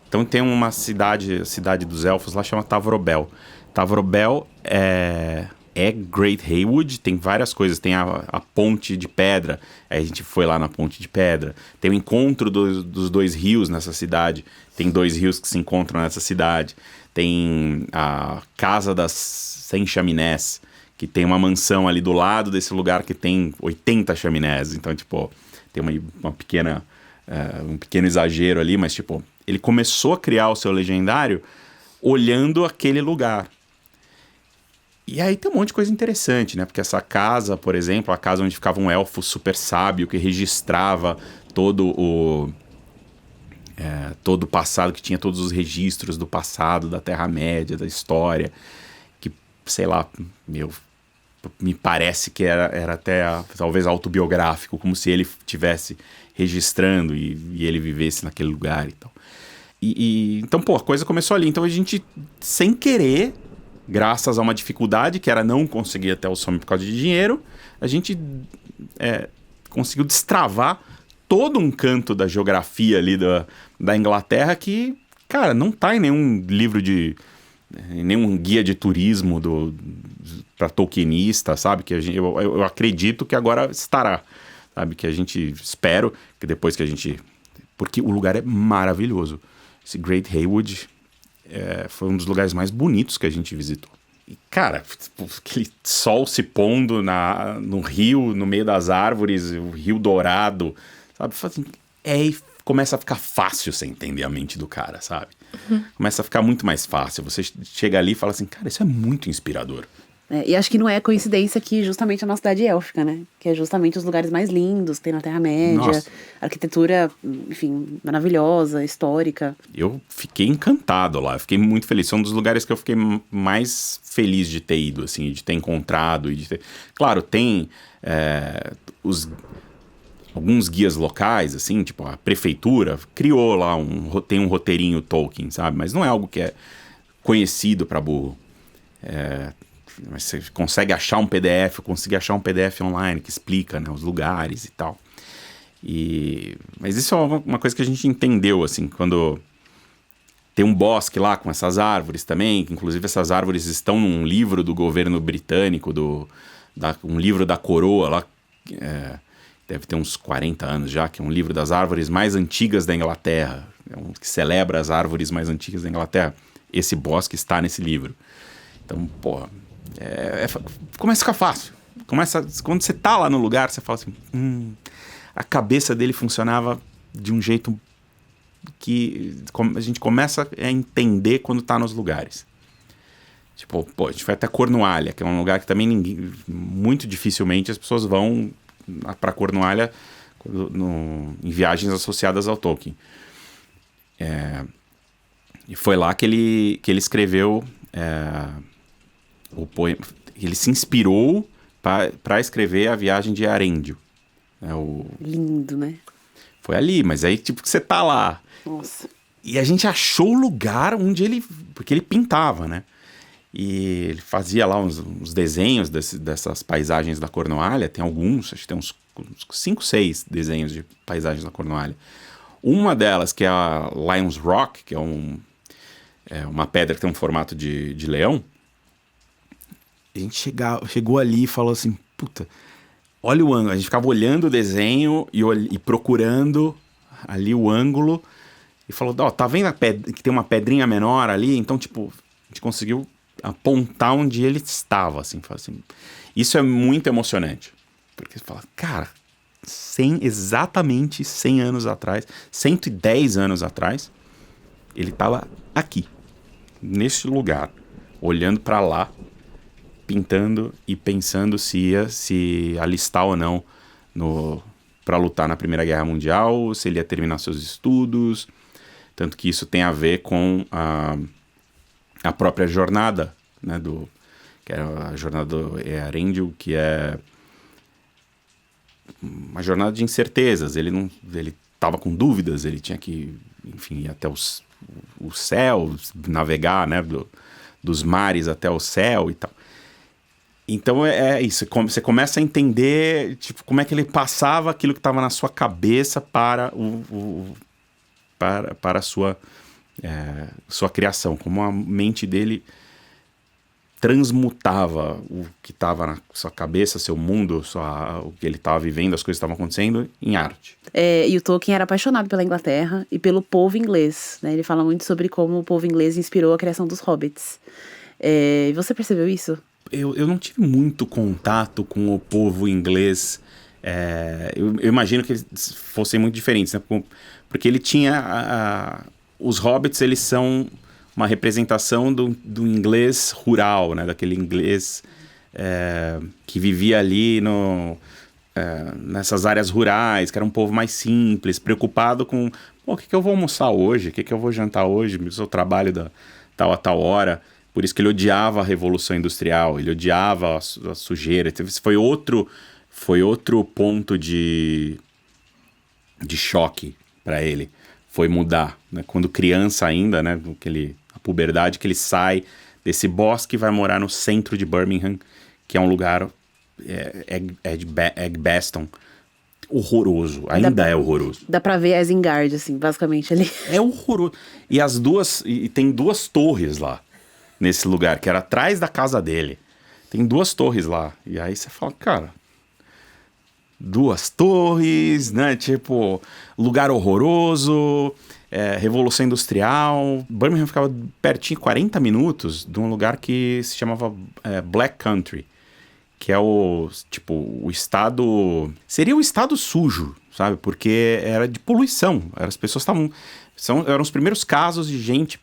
Então tem uma cidade, a cidade dos elfos lá, chama Tavrobel. Tavrobel é Great Haywood, tem várias coisas, tem a ponte de pedra, aí a gente foi lá na ponte de pedra, tem o encontro dos 2 rios nessa cidade, tem 2 rios que se encontram nessa cidade, tem a Casa das 100 Chaminés, que tem uma mansão ali do lado desse lugar que tem 80 chaminés, então, tipo, tem uma pequena, um pequeno exagero ali, mas, tipo, ele começou a criar o seu legendário olhando aquele lugar. E aí tem um monte de coisa interessante, né? Porque essa casa, por exemplo, a casa onde ficava um elfo super sábio que registrava todo o passado, que tinha todos os registros do passado, da Terra-média, da história, que, sei lá, me parece que era até talvez autobiográfico, como se ele estivesse registrando e ele vivesse naquele lugar e tal. Então, pô, a coisa começou ali. Então a gente, sem querer... Graças a uma dificuldade, que era não conseguir até o Somme por causa de dinheiro, a gente conseguiu destravar todo um canto da geografia ali da Inglaterra que, cara, não tá em nenhum livro em nenhum guia de turismo para tolkienista, sabe? Que eu acredito que agora estará, sabe? Que a gente espero que depois que a gente... Porque o lugar é maravilhoso. Esse Great Haywood... foi um dos lugares mais bonitos que a gente visitou. E, cara, aquele sol se pondo no rio, no meio das árvores, o rio dourado, sabe? Assim, e começa a ficar fácil você entender a mente do cara, sabe? Uhum. Começa a ficar muito mais fácil. Você chega ali e fala assim, cara, isso é muito inspirador. E acho que não é coincidência que justamente a nossa cidade élfica, né? Que é justamente os lugares mais lindos que tem na Terra-média. Arquitetura, enfim, maravilhosa, histórica. Eu fiquei encantado lá, eu fiquei muito feliz. Foi um dos lugares que eu fiquei mais feliz de ter ido, assim, de ter encontrado. Claro, tem alguns guias locais, assim, tipo a prefeitura criou lá, tem um roteirinho Tolkien, sabe? Mas não é algo que é conhecido para burro. Mas você consegue achar um PDF, eu consegui achar um PDF online que explica, né, os lugares e tal. Mas isso é uma coisa que a gente entendeu, assim, quando tem um bosque lá com essas árvores também, que inclusive essas árvores estão num livro do governo britânico, um livro da coroa lá, deve ter uns 40 anos já, que é um livro das árvores mais antigas da Inglaterra, que celebra as árvores mais antigas da Inglaterra. Esse bosque está nesse livro. Então, porra... começa a ficar fácil. Quando você tá lá no lugar, você fala assim, a cabeça dele funcionava de um jeito que a gente começa a entender quando tá nos lugares. Tipo, pô, a gente foi até Cornualha, que é um lugar que também muito dificilmente as pessoas vão pra Cornualha em viagens associadas ao Tolkien. E foi lá que ele escreveu o poema. Ele se inspirou para escrever A Viagem de Eärendil. Lindo, né? Foi ali, mas aí tipo que você tá lá. Nossa. E a gente achou o lugar onde ele... Porque ele pintava, né? E ele fazia lá uns desenhos dessas paisagens da Cornualha. Tem alguns, acho que tem uns 5, 6 desenhos de paisagens da Cornualha. Uma delas, que é a Lion's Rock, que é uma pedra que tem um formato de leão. A gente chegou ali e falou assim, puta, olha o ângulo. A gente ficava olhando o desenho e procurando ali o ângulo. E falou, ó, tá vendo que tem uma pedrinha menor ali? Então, tipo, a gente conseguiu apontar onde ele estava, assim. Isso é muito emocionante. Porque você fala, cara, exatamente 100 anos atrás, 110 anos atrás, ele estava aqui, nesse lugar, olhando para lá, pintando e pensando se ia se alistar ou não para lutar na Primeira Guerra Mundial, se ele ia terminar seus estudos. Tanto que isso tem a ver com a própria jornada, né, que é a jornada do Eärendil, que é uma jornada de incertezas. Ele estava com dúvidas, ele tinha que, enfim, ir até o céu, navegar, né, dos mares até o céu e tal. Então é isso, você começa a entender tipo, como é que ele passava aquilo que estava na sua cabeça para a sua criação, como a mente dele transmutava o que estava na sua cabeça, seu mundo, o que ele estava vivendo, as coisas que estavam acontecendo, em arte. E o Tolkien era apaixonado pela Inglaterra e pelo povo inglês, né? Ele fala muito sobre como o povo inglês inspirou a criação dos hobbits. E você percebeu isso? Eu não tive muito contato com o povo inglês. Eu imagino que eles fossem muito diferentes, né? Porque ele tinha... os hobbits, eles são uma representação do inglês rural, né? Daquele inglês que vivia ali nessas áreas rurais, que era um povo mais simples, preocupado com o que eu vou almoçar hoje, o que eu vou jantar hoje, o seu trabalho da tal a tal hora. Por isso que ele odiava a Revolução Industrial, ele odiava a sujeira. Esse foi outro ponto de choque para ele. Foi mudar, né? Quando criança ainda, né? A puberdade, que ele sai desse bosque e vai morar no centro de Birmingham, que é um lugar, Edgbaston, horroroso, ainda é horroroso. Dá pra ver Isengard, assim, basicamente ali. É horroroso. E tem 2 torres lá, nesse lugar, que era atrás da casa dele. Tem 2 torres lá. E aí você fala, cara, 2 torres, né? Tipo, lugar horroroso, Revolução Industrial. Birmingham ficava pertinho, 40 minutos, de um lugar que se chamava Black Country, que é o estado... Seria o estado sujo, sabe? Porque era de poluição. As pessoas eram os primeiros casos de gente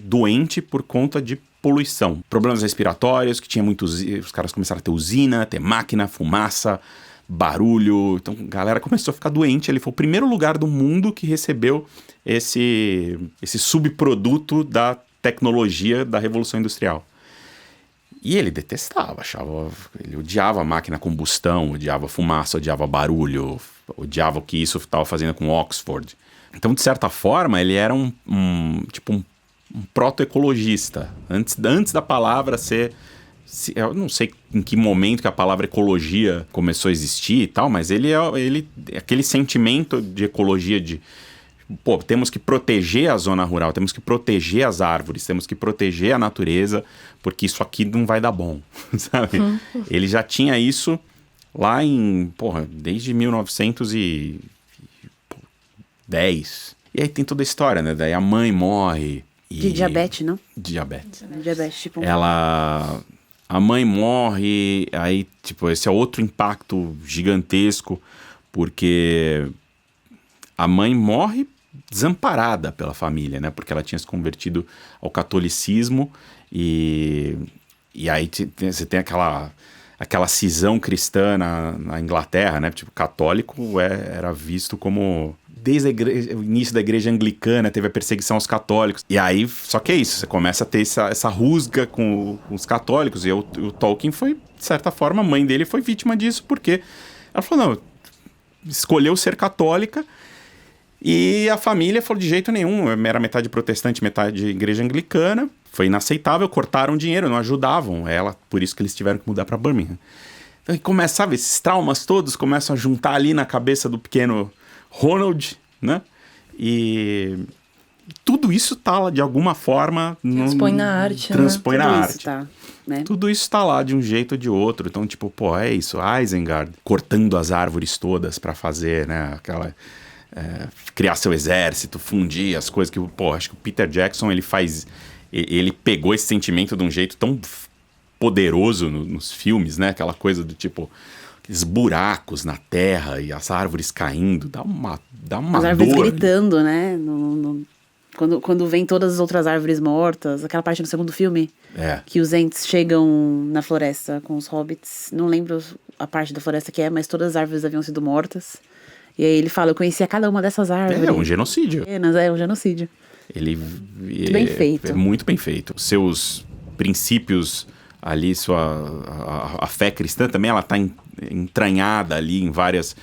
doente por conta de poluição. Problemas respiratórios, que tinha muitos... Os caras começaram a ter usina, ter máquina, fumaça, barulho. Então a galera começou a ficar doente. Ele foi o primeiro lugar do mundo que recebeu esse subproduto da tecnologia da Revolução Industrial. E ele detestava, ele odiava a máquina a combustão, odiava a fumaça, odiava barulho, odiava o que isso estava fazendo com Oxford. Então, de certa forma, ele era um proto-ecologista. Antes da palavra ser... Eu não sei em que momento que a palavra ecologia começou a existir e tal, mas aquele sentimento de ecologia temos que proteger a zona rural, temos que proteger as árvores, temos que proteger a natureza, porque isso aqui não vai dar bom, sabe? Ele já tinha isso lá desde 1910. E aí tem toda a história, né? Daí a mãe morre. De diabetes, não? Diabetes. Diabetes, tipo... A mãe morre, aí, esse é outro impacto gigantesco, porque a mãe morre desamparada pela família, né? Porque ela tinha se convertido ao catolicismo e aí você tem aquela cisão cristã na Inglaterra, né? Tipo, católico era visto como... Desde o início da igreja anglicana teve a perseguição aos católicos. E aí, só que é isso, você começa a ter essa rusga com os católicos. E o Tolkien foi, de certa forma, a mãe dele foi vítima disso, porque ela falou, não, escolheu ser católica. E a família falou, de jeito nenhum, era metade protestante, metade igreja anglicana. Foi inaceitável, cortaram dinheiro, não ajudavam ela, por isso que eles tiveram que mudar para Birmingham. Então começa, sabe, esses traumas todos começam a juntar ali na cabeça do pequeno Ronald, né? E tudo isso tá lá de alguma forma... Transpõe na arte, Transpõe Tudo na isso arte. tá, né? Tudo isso tá lá de um jeito ou de outro. Então, tipo, pô, é isso. Isengard cortando as árvores todas pra fazer, né? Aquela... criar seu exército, fundir as coisas que... Pô, acho que o Peter Jackson, ele pegou esse sentimento de um jeito tão poderoso nos filmes, né? Aquela coisa do tipo... Aqueles buracos na terra e as árvores caindo. Dá uma As árvores dor. gritando, né? Quando vem todas as outras árvores mortas. Aquela parte no segundo filme. Que os Ents chegam na floresta com os hobbits. Não lembro a parte da floresta que é, mas todas as árvores haviam sido mortas. E aí ele fala, eu conhecia cada uma dessas árvores. É um genocídio. É um genocídio. Muito bem feito. É muito bem feito. Seus princípios ali, a fé cristã também, ela tá entranhada ali em vários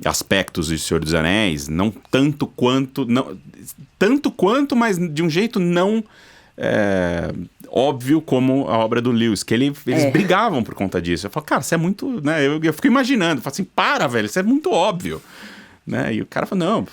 aspectos do Senhor dos Anéis, não tanto quanto, mas de um jeito não óbvio como a obra do Lewis, que eles brigavam por conta disso. Eu falo, cara, isso é muito, né? Eu fico imaginando, eu falo assim, velho, isso é muito óbvio, né? E o cara fala, não,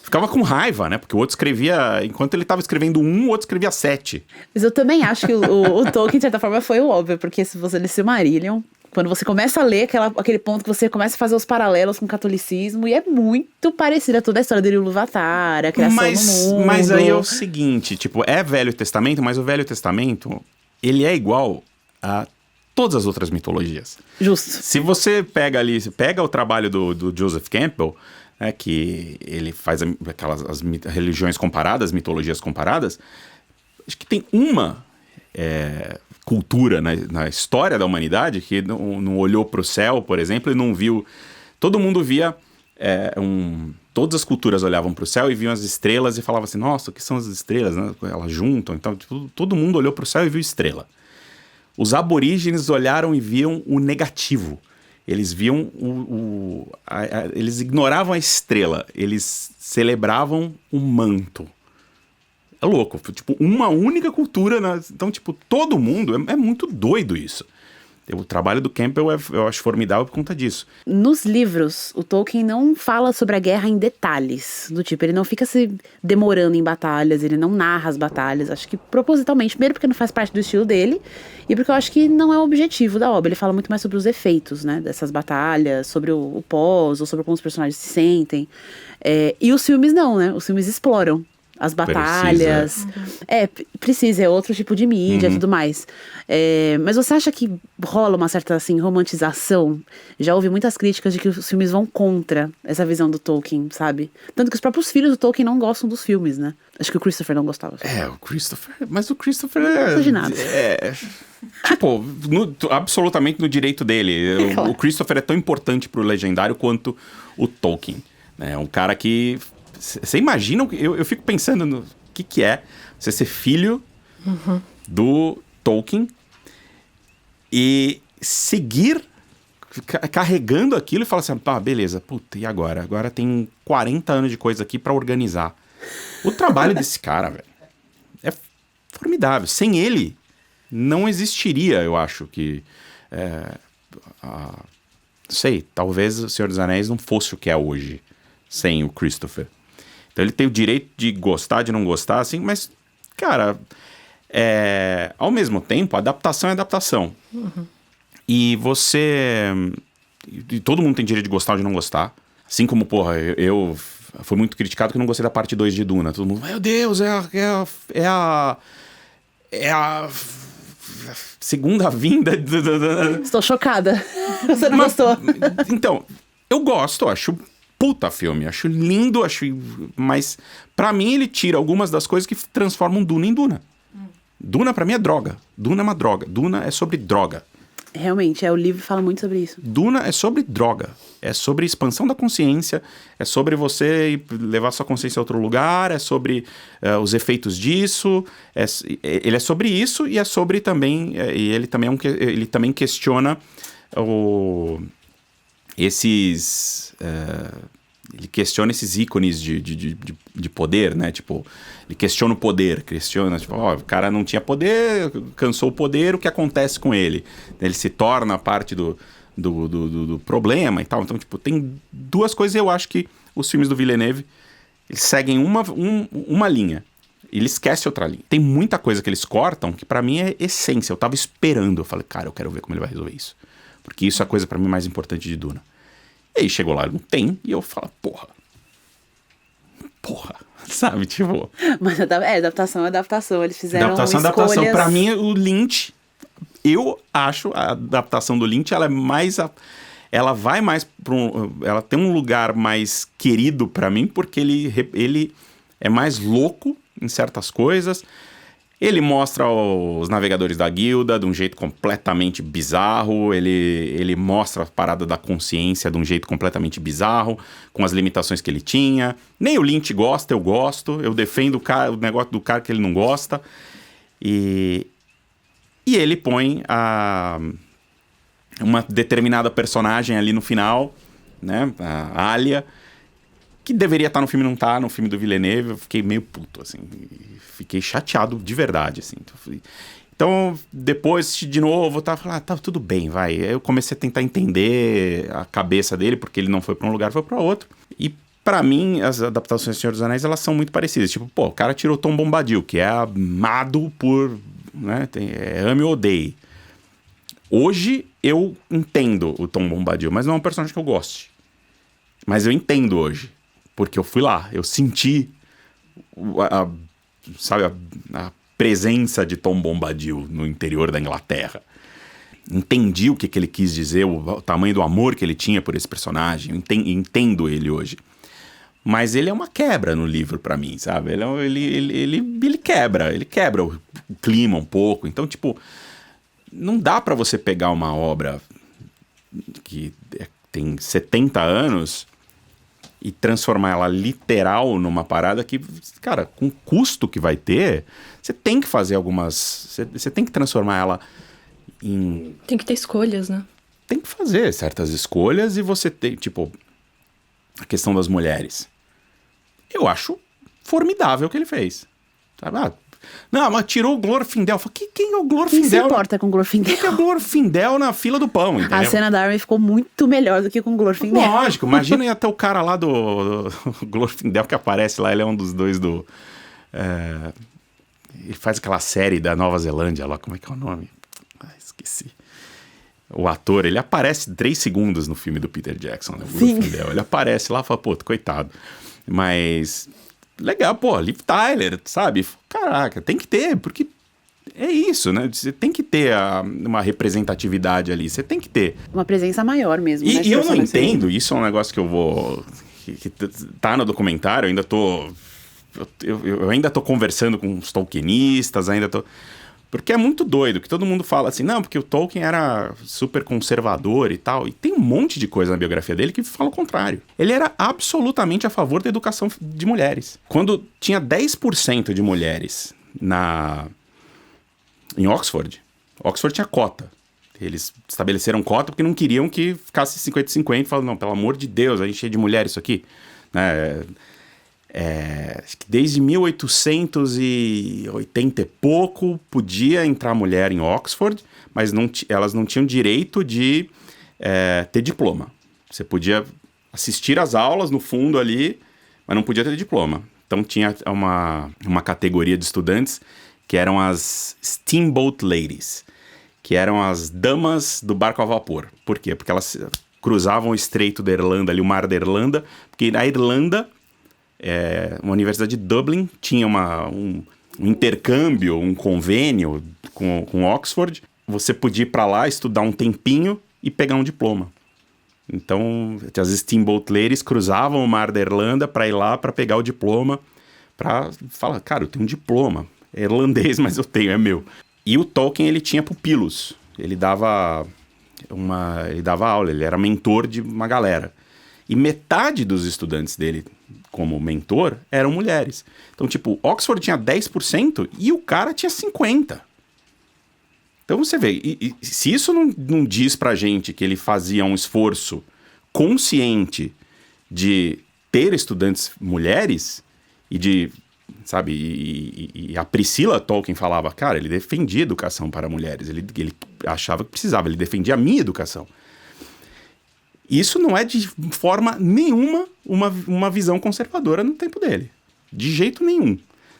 ficava com raiva, né? Porque o outro escrevia... Enquanto ele estava escrevendo 1, o outro escrevia 7. Mas eu também acho que o Tolkien, de certa forma, foi o óbvio. Porque se você lê Silmarillion, quando você começa a ler aquele ponto que você começa a fazer os paralelos com o catolicismo, e é muito parecido a toda a história dele, o Ilúvatar, a criação do mundo. Mas aí é o seguinte, tipo, é Velho Testamento, mas o Velho Testamento, ele é igual a todas as outras mitologias. Justo. Se você pega o trabalho do Joseph Campbell... que ele faz as religiões comparadas, mitologias comparadas, acho que tem uma cultura na história da humanidade que não olhou para o céu, por exemplo, e não viu... Todo mundo via... todas as culturas olhavam para o céu e viam as estrelas e falavam assim, nossa, o que são as estrelas? Né? Elas juntam, então todo mundo olhou para o céu e viu estrela. Os aborígenes olharam e viam o negativo. Eles viam eles ignoravam a estrela, eles celebravam o manto. É louco, tipo, uma única cultura. Então, tipo, todo mundo, é muito doido isso. O trabalho do Campbell eu acho formidável por conta disso. Nos livros, o Tolkien não fala sobre a guerra em detalhes. Do tipo, ele não fica se demorando em batalhas, ele não narra as batalhas. Acho que propositalmente, primeiro porque não faz parte do estilo dele, e porque eu acho que não é o objetivo da obra. Ele fala muito mais sobre os efeitos, né, dessas batalhas, sobre o pós, ou sobre como os personagens se sentem. E os filmes não, né? Os filmes exploram as batalhas. Precisa, é outro tipo de mídia e tudo mais. Mas você acha que rola uma certa, assim, romantização? Já ouvi muitas críticas de que os filmes vão contra essa visão do Tolkien, sabe? Tanto que os próprios filhos do Tolkien não gostam dos filmes, né? Acho que o Christopher não gostava. O Christopher... Mas o Christopher não gosta de nada. Tipo, absolutamente no direito dele. Claro. O Christopher é tão importante pro Legendário quanto o Tolkien. É um cara que... Você imagina, eu fico pensando no que é você ser filho do Tolkien e seguir carregando aquilo e falar assim, beleza, puta, e agora? Agora tem 40 anos de coisa aqui pra organizar. O trabalho desse cara, velho, é formidável. Sem ele, não existiria, eu acho que... sei, talvez o Senhor dos Anéis não fosse o que é hoje sem o Christopher. Então ele tem o direito de gostar, de não gostar, assim, mas, cara, ao mesmo tempo, adaptação é adaptação. E você... E todo mundo tem direito de gostar ou de não gostar. Assim como, eu fui muito criticado que eu não gostei da parte 2 de Duna. Todo mundo, meu Deus, é a segunda vinda. Estou chocada. Você não gostou? Então, eu gosto, acho puta filme, acho lindo, mas pra mim ele tira algumas das coisas que transformam Duna em Duna. Duna pra mim é droga. Duna é uma droga. Duna é sobre droga. Realmente, o livro fala muito sobre isso. Duna é sobre droga. É sobre expansão da consciência. É sobre você levar sua consciência a outro lugar. É sobre os efeitos disso. Ele é sobre isso e é sobre também... e ele também questiona esses... ele questiona esses ícones de poder, né? Tipo, ele questiona o poder, tipo, o cara não tinha poder, cansou o poder, o que acontece com ele? Ele se torna parte do problema e tal. Então, tipo, tem duas coisas e eu acho que os filmes do Villeneuve, eles seguem uma linha. Ele esquece outra linha. Tem muita coisa que eles cortam que pra mim é essência. Eu tava esperando, eu falei, cara, eu quero ver como ele vai resolver isso. Porque isso é a coisa pra mim mais importante de Duna. E aí chegou lá, não tem, e eu falo, porra, sabe, tipo... Mas adaptação é adaptação, eles fizeram adaptação. Pra mim, o Lynch, eu acho a adaptação do Lynch, ela vai mais pra ela tem um lugar mais querido pra mim, porque ele é mais louco em certas coisas. Ele mostra os navegadores da guilda de um jeito completamente bizarro, ele mostra a parada da consciência de um jeito completamente bizarro, com as limitações que ele tinha. Nem o Lynch gosta, eu gosto, eu defendo o negócio do cara que ele não gosta. E ele põe uma determinada personagem ali no final, né, a Alia, que deveria estar no filme, não tá, no filme do Villeneuve. Eu fiquei meio puto, assim, fiquei chateado de verdade, assim. Então, depois, de novo, eu tava falando, tá, tudo bem, vai. Aí eu comecei a tentar entender a cabeça dele, porque ele não foi pra um lugar, foi pra outro. E, pra mim, as adaptações do Senhor dos Anéis, elas são muito parecidas. Tipo, o cara tirou Tom Bombadil, que é amado por, né, ame ou odeie. Hoje, eu entendo o Tom Bombadil, mas não é um personagem que eu goste. Mas eu entendo hoje. Porque eu fui lá, eu senti a presença de Tom Bombadil no interior da Inglaterra. Entendi o que ele quis dizer, o tamanho do amor que ele tinha por esse personagem. Entendo ele hoje. Mas ele é uma quebra no livro pra mim, sabe? Ele quebra o clima um pouco. Então, tipo, não dá pra você pegar uma obra que tem 70 anos... e transformar ela literal numa parada que, cara, com o custo que vai ter, você tem que fazer algumas... Você tem que transformar ela em... Tem que ter escolhas, né? Tem que fazer certas escolhas e você tem, tipo, a questão das mulheres. Eu acho formidável o que ele fez. Sabe? Não, mas tirou o Glorfindel. Quem é o Glorfindel? Quem se importa com o Glorfindel? Quem é o Glorfindel na fila do pão, entendeu? A cena da Arwen ficou muito melhor do que com o Glorfindel. Lógico, imagina até o cara lá do Glorfindel que aparece lá, ele é um dos dois do... ele faz aquela série da Nova Zelândia lá, como é que é o nome? Esqueci. O ator, ele aparece 3 segundos no filme do Peter Jackson, né? O Glorfindel. Ele aparece lá e fala, pô, coitado. Mas... legal, pô, Liv Tyler, sabe? Caraca, tem que ter, porque é isso, né? Você tem que ter uma representatividade ali, você tem que ter. Uma presença maior mesmo. E eu não entendo, isso é um negócio que eu vou... que tá no documentário, eu ainda tô... Eu ainda tô conversando com os tolkienistas, ainda tô... Porque é muito doido, que todo mundo fala assim, não, porque o Tolkien era super conservador e tal. E tem um monte de coisa na biografia dele que fala o contrário. Ele era absolutamente a favor da educação de mulheres. Quando tinha 10% de mulheres em Oxford tinha cota. Eles estabeleceram cota porque não queriam que ficasse 50-50. Falaram, não, pelo amor de Deus, a gente é cheio de mulher isso aqui. Né? Acho que desde 1880 e pouco podia entrar mulher em Oxford, mas elas não tinham direito de ter diploma. Você podia assistir às aulas no fundo ali, mas não podia ter diploma. Então tinha uma categoria de estudantes que eram as Steamboat Ladies, que eram as damas do barco a vapor. Por quê? Porque elas cruzavam o Estreito da Irlanda, ali o Mar da Irlanda, porque na Irlanda... uma universidade de Dublin tinha um intercâmbio, um convênio com Oxford. Você podia ir para lá, estudar um tempinho e pegar um diploma. Então, as Steamboat Ladies cruzavam o mar da Irlanda para ir lá para pegar o diploma, para falar, cara, eu tenho um diploma, é irlandês, mas eu tenho, é meu. E o Tolkien, ele tinha pupilos, ele dava aula, ele era mentor de uma galera. E metade dos estudantes dele, como mentor, eram mulheres. Então, tipo, Oxford tinha 10% e o cara tinha 50%. Então você vê, e se isso não diz pra gente que ele fazia um esforço consciente de ter estudantes mulheres e de, sabe, e a Priscilla Tolkien falava, cara, ele defendia educação para mulheres, ele achava que precisava, ele defendia a minha educação. Isso não é de forma nenhuma uma visão conservadora no tempo dele, de jeito nenhum.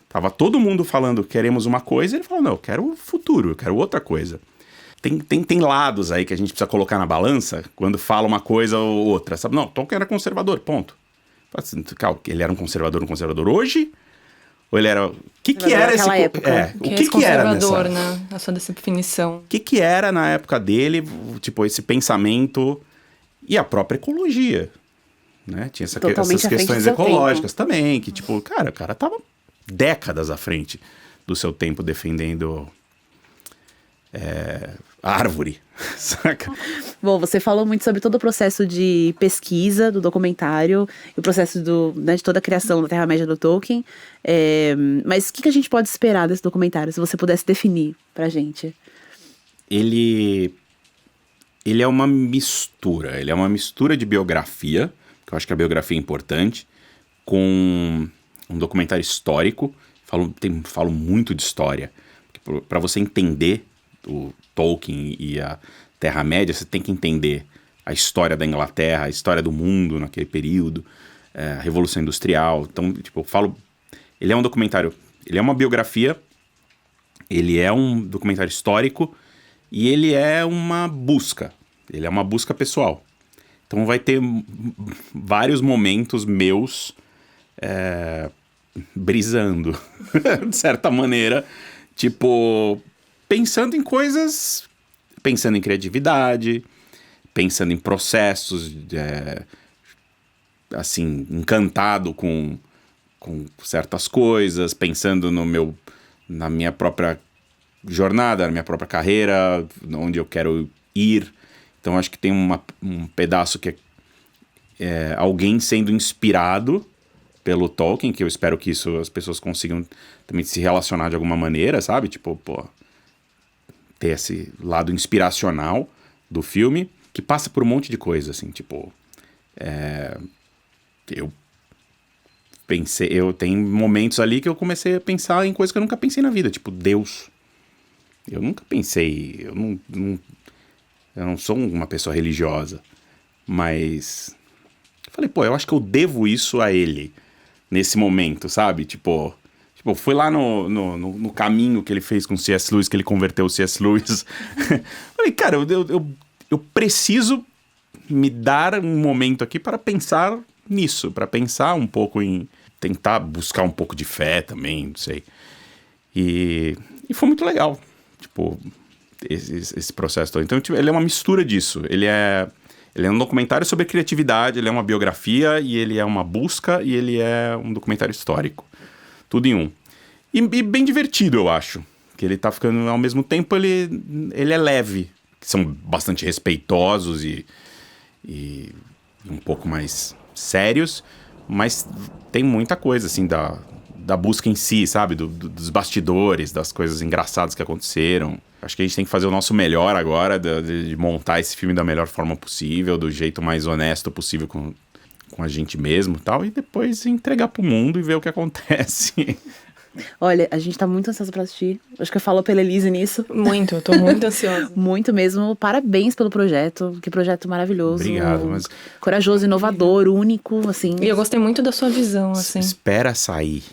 Tava todo mundo falando, queremos uma coisa, e ele falou, não, eu quero o futuro, eu quero outra coisa. Tem lados aí que a gente precisa colocar na balança quando fala uma coisa ou outra, sabe? Não, Tolkien era conservador, ponto. Ele era um conservador hoje? Ou ele era... O que era esse... época. O que era conservador, né? A sua definição. O que era na época dele, tipo, esse pensamento e a própria ecologia, né? Tinha essas questões ecológicas também, que tipo, cara, o cara tava décadas à frente do seu tempo defendendo árvore, saca? Bom, você falou muito sobre todo o processo de pesquisa do documentário, e o processo de toda a criação da Terra-média do Tolkien. Mas o que a gente pode esperar desse documentário, se você pudesse definir pra gente? Ele é uma mistura. Ele é uma mistura de biografia, que eu acho que a biografia é importante, com um documentário histórico. Falo muito de história. Para você entender o Tolkien e a Terra-média, você tem que entender a história da Inglaterra, a história do mundo naquele período, a Revolução Industrial. Então, tipo, eu falo... Ele é um documentário... Ele é uma biografia, ele é um documentário histórico e ele é uma busca. Ele é uma busca pessoal. Então vai ter vários momentos meus brisando, de certa maneira, tipo, pensando em coisas, pensando em criatividade, pensando em processos, assim, encantado com certas coisas, pensando na minha própria jornada, na minha própria carreira, onde eu quero ir. Então acho que tem um pedaço que é alguém sendo inspirado pelo Tolkien, que eu espero que as pessoas consigam também se relacionar de alguma maneira, sabe? Tipo, pô, ter esse lado inspiracional do filme, que passa por um monte de coisa, assim, tipo... Eu tenho momentos ali que eu comecei a pensar em coisas que eu nunca pensei na vida, tipo Deus. Eu nunca pensei, eu não sou uma pessoa religiosa, mas falei, pô, eu acho que eu devo isso a ele nesse momento, sabe? Tipo foi lá no caminho que ele fez com o C.S. Lewis, que ele converteu o C.S. Lewis. Falei, cara, eu preciso me dar um momento aqui para pensar nisso, para pensar um pouco em tentar buscar um pouco de fé também, não sei. E foi muito legal, tipo, esse processo todo. Então, tipo, ele é uma mistura disso. Ele é um documentário sobre criatividade, ele é uma biografia, e ele é uma busca, e ele é um documentário histórico. Tudo em um. E bem divertido, eu acho. Que ele tá ficando, ao mesmo tempo, ele é leve. São bastante respeitosos e um pouco mais sérios, mas tem muita coisa, assim, da busca em si, sabe? Dos bastidores, das coisas engraçadas que aconteceram. Acho que a gente tem que fazer o nosso melhor agora, de montar esse filme da melhor forma possível, do jeito mais honesto possível com a gente mesmo e tal, e depois entregar pro mundo e ver o que acontece. Olha, a gente tá muito ansioso pra assistir. Acho que eu falo pela Elise nisso. Muito, eu tô muito ansiosa. Muito mesmo. Parabéns pelo projeto. Que projeto maravilhoso. Obrigado. Mas... corajoso, inovador, único, assim. E eu gostei muito da sua visão, assim. Espera sair.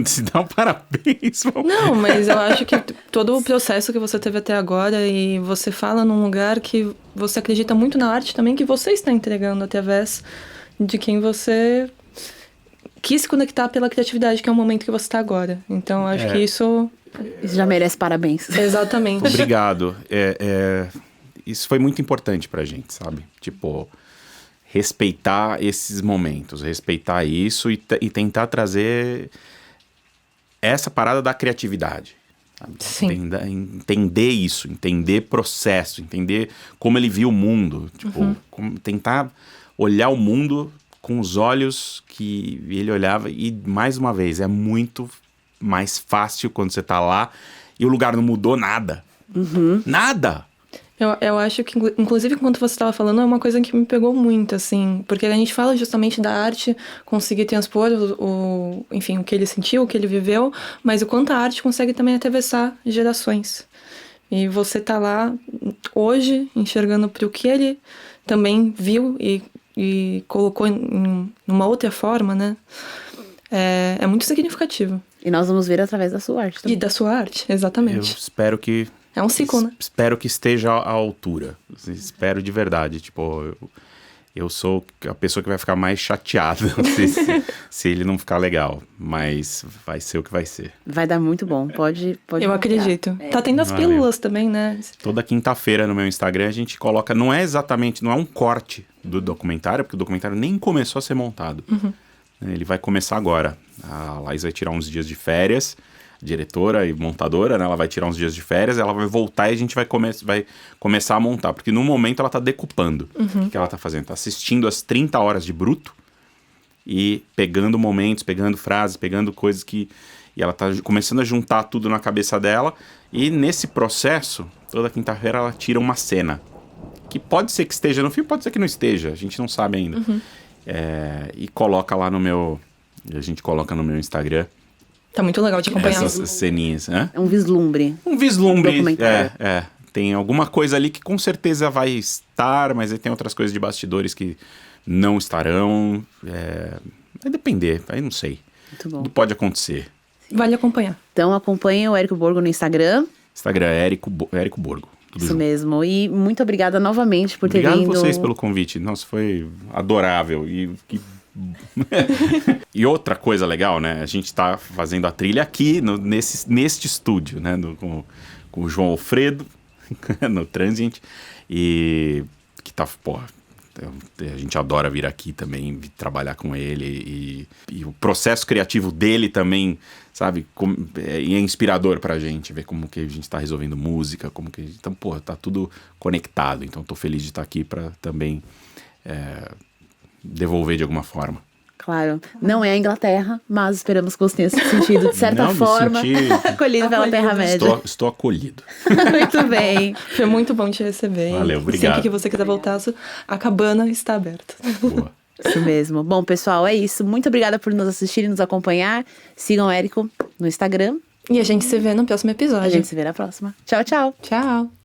Se dá um parabéns. Não, mas eu acho que todo o processo que você teve até agora, e você fala num lugar que você acredita muito na arte também, que você está entregando através de quem você quis se conectar pela criatividade, que é o momento que você está agora. Então, acho que isso já merece parabéns. Exatamente. Obrigado. Isso foi muito importante pra gente, sabe? Tipo, respeitar esses momentos, respeitar isso e tentar trazer essa parada da criatividade. Sabe? Sim. Entender isso, entender processo, entender como ele viu o mundo. Tipo, tentar olhar o mundo com os olhos que ele olhava. E, mais uma vez, é muito mais fácil quando você tá lá e o lugar não mudou nada. Nada! Eu acho que, inclusive, enquanto você estava falando, é uma coisa que me pegou muito, assim. Porque a gente fala justamente da arte conseguir transpor enfim, o que ele sentiu, o que ele viveu, mas o quanto a arte consegue também atravessar gerações. E você tá lá, hoje, enxergando para o que ele também viu e colocou numa outra forma, né? É muito significativo. E nós vamos ver através da sua arte também. E da sua arte, Eu exatamente. espero que... É um ciclo, né? Espero que esteja à altura. Espero de verdade. Tipo, eu sou a pessoa que vai ficar mais chateada se ele não ficar legal. Mas vai ser o que vai ser. Vai dar muito bom. Pode Eu confiar. acredito. Tá tendo as Valeu. pílulas também, né? Toda quinta-feira no meu Instagram a gente coloca... Não é um corte do documentário, porque o documentário nem começou a ser montado. Ele vai começar agora. A Laís vai tirar uns dias de férias, diretora e montadora, né? Ela vai tirar uns dias de férias, ela vai voltar e a gente vai começar a montar. Porque no momento ela tá decupando. O que ela tá fazendo? Tá assistindo as 30 horas de bruto e pegando momentos, pegando frases, pegando coisas que... E ela tá começando a juntar tudo na cabeça dela. E nesse processo, toda quinta-feira ela tira uma cena. Que pode ser que esteja no filme, pode ser que não esteja. A gente não sabe ainda. E coloca lá no meu... A gente coloca no meu Instagram Tá muito legal de acompanhar. essas ceninhas, né? É um vislumbre. Um vislumbre. Documentário. Tem alguma coisa ali que com certeza vai estar, mas aí tem outras coisas de bastidores que não estarão. Vai depender, aí não sei. Muito bom. Tudo pode acontecer. Vale acompanhar. Então acompanhem o Érico Borgo no Instagram. Instagram é Érico Borgo. Tudo Isso junto. mesmo. E muito obrigada novamente por ter Obrigado vindo. vocês pelo convite. Nossa, foi adorável. E outra coisa legal, né? A gente tá fazendo a trilha aqui, neste estúdio, né? Com o João Alfredo, no Transient. E que tá, porra, a gente adora vir aqui também, trabalhar com ele. E o processo criativo dele também, sabe? É inspirador pra gente, ver como que a gente tá resolvendo música, Então, porra, tá tudo conectado. Então, tô feliz de estar aqui pra também... devolver de alguma forma. Claro. Não é a Inglaterra, mas esperamos que você tenha se sentido, de certa Não, me forma, senti- acolhido pela Terra-média. Estou acolhido. Muito bem. Foi muito bom te receber. Valeu, E obrigado. sempre que você quiser voltar, a cabana está aberta. Boa. Isso mesmo. Bom, pessoal, é isso. Muito obrigada por nos assistir e nos acompanhar. Sigam o Érico no Instagram. E a gente se vê no próximo A episódio. gente se vê na próxima. Tchau, tchau. Tchau.